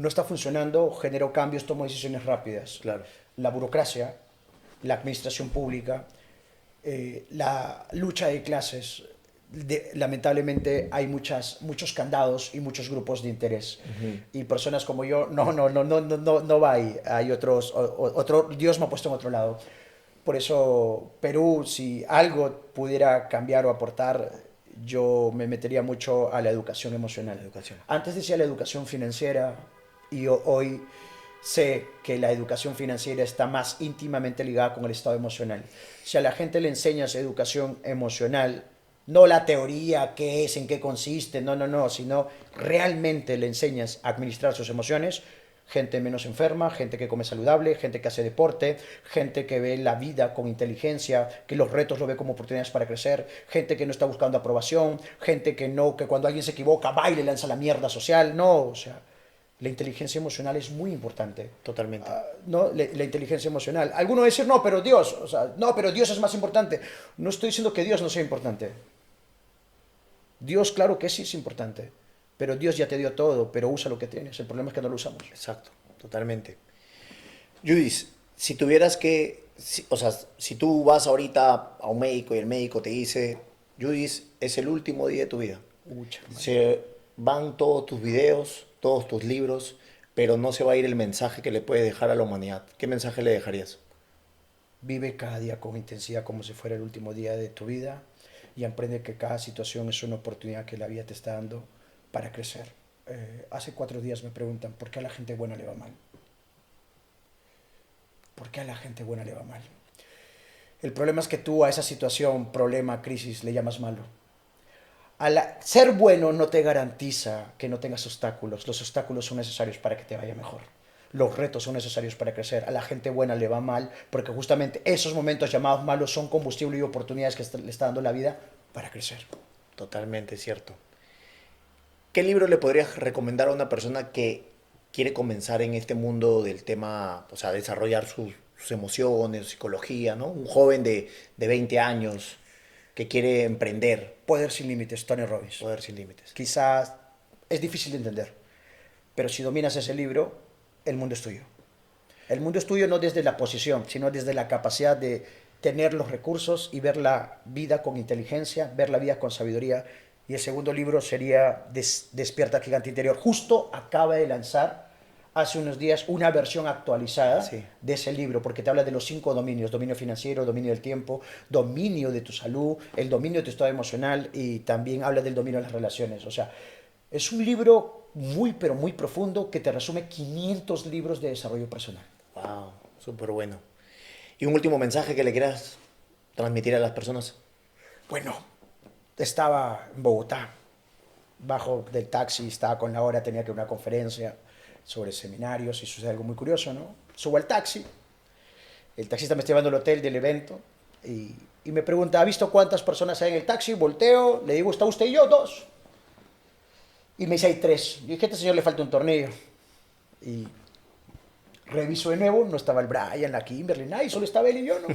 está funcionando, genero cambios, tomo decisiones rápidas. Claro. La burocracia, la administración pública, la lucha de clases, lamentablemente hay muchos candados y muchos grupos de interés. Y personas como yo, no va ahí. Hay otro, Dios me ha puesto en otro lado. Por eso, Perú, si algo pudiera cambiar o aportar, yo me metería mucho a la educación emocional. Antes decía la educación financiera, y hoy sé que la educación financiera está más íntimamente ligada con el estado emocional. Si a la gente le enseñas educación emocional, no la teoría, qué es, en qué consiste, no, sino realmente le enseñas a administrar sus emociones, gente menos enferma, gente que come saludable, gente que hace deporte, gente que ve la vida con inteligencia, que los retos lo ve como oportunidades para crecer, gente que no está buscando aprobación, gente que cuando alguien se equivoca va y le lanza la mierda social. No, o sea, la inteligencia emocional es muy importante. Totalmente. ¿No? La inteligencia emocional. Alguno va a decir, no, pero Dios es más importante. No estoy diciendo que Dios no sea importante. Dios, claro que sí es importante, pero Dios ya te dio todo, pero usa lo que tienes. El problema es que no lo usamos. Exacto, totalmente. Judith, si tuvieras que, o sea, si tú vas ahorita a un médico y el médico te dice, Judith, es el último día de tu vida. Ucha, hermano. Se van todos tus videos, todos tus libros, pero no se va a ir el mensaje que le puedes dejar a la humanidad. ¿Qué mensaje le dejarías? Vive cada día con intensidad como si fuera el último día de tu vida y aprende que cada situación es una oportunidad que la vida te está dando para crecer. Hace 4 días me preguntan, ¿por qué a la gente buena le va mal? ¿Por qué a la gente buena le va mal? El problema es que tú a esa situación, problema, crisis, le llamas malo. Ser bueno no te garantiza que no tengas obstáculos. Los obstáculos son necesarios para que te vaya mejor. Los retos son necesarios para crecer. A la gente buena le va mal porque justamente esos momentos llamados malos son combustible y oportunidades que le está dando la vida para crecer. Totalmente cierto. ¿Qué libro le podrías recomendar a una persona que quiere comenzar en este mundo del tema, o sea, desarrollar sus emociones, su psicología, ¿no? Un joven de 20 años que quiere emprender. Poder sin límites, Tony Robbins. Poder sin límites. Quizás es difícil de entender, pero si dominas ese libro, el mundo es tuyo. El mundo es tuyo no desde la posición, sino desde la capacidad de tener los recursos y ver la vida con inteligencia, ver la vida con sabiduría. Y el segundo libro sería Despierta Gigante Interior. Justo acaba de lanzar hace unos días una versión actualizada de ese libro, porque te habla de los 5 dominios: dominio financiero, dominio del tiempo, dominio de tu salud, el dominio de tu estado emocional, y también habla del dominio de las relaciones. O sea, es un libro muy, pero muy profundo que te resume 500 libros de desarrollo personal. Wow, súper bueno. ¿Y un último mensaje que le quieras transmitir a las personas? Bueno, estaba en Bogotá, bajo del taxi, estaba con la hora, tenía que ir a una conferencia sobre seminarios y sucede algo muy curioso, ¿no? Subo al taxi, el taxista me está llevando al hotel del evento y me pregunta, ¿ha visto cuántas personas hay en el taxi? Volteo, le digo, ¿está usted y yo? 2. Y me dice, hay 3. Yo dije, a este señor le falta un tornillo. Y reviso de nuevo, no estaba el Brian, la Kimberly, nadie, solo estaba él y yo, ¿no?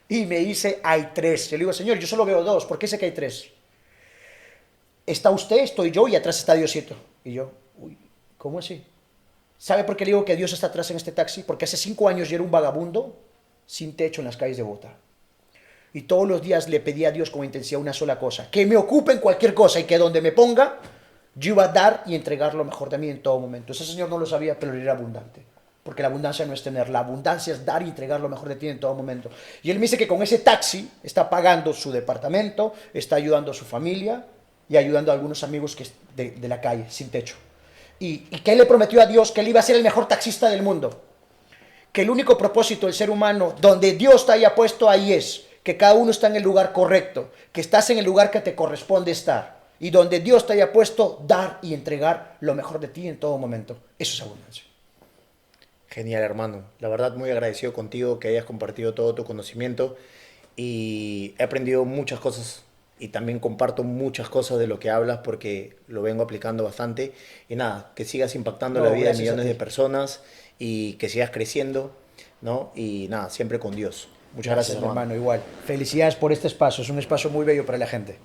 Y me dice, hay 3. Yo le digo, señor, yo solo veo 2, ¿por qué sé que hay 3? Está usted, estoy yo y atrás está Diosito. Y yo, uy, ¿cómo así? ¿Sabe por qué le digo que Dios está atrás en este taxi? Porque hace 5 años yo era un vagabundo sin techo en las calles de Bogotá. Y todos los días le pedía a Dios con intensidad una sola cosa: que me ocupen cualquier cosa y que donde me ponga, yo iba a dar y entregar lo mejor de mí en todo momento. Ese señor no lo sabía, pero él era abundante. Porque la abundancia no es tener, la abundancia es dar y entregar lo mejor de ti en todo momento. Y él me dice que con ese taxi está pagando su departamento, está ayudando a su familia y ayudando a algunos amigos que de la calle, sin techo. Y que él le prometió a Dios que él iba a ser el mejor taxista del mundo. Que el único propósito del ser humano, donde Dios te haya puesto, ahí es. Que cada uno está en el lugar correcto. Que estás en el lugar que te corresponde estar. Y donde Dios te haya puesto, dar y entregar lo mejor de ti en todo momento. Eso es abundancia. Genial, hermano. La verdad, muy agradecido contigo que hayas compartido todo tu conocimiento y he aprendido muchas cosas y también comparto muchas cosas de lo que hablas porque lo vengo aplicando bastante. Y nada, que sigas impactando la vida de millones de personas y que sigas creciendo, ¿no? Y nada, siempre con Dios. Muchas gracias, hermano. Igual. Felicidades por este espacio. Es un espacio muy bello para la gente.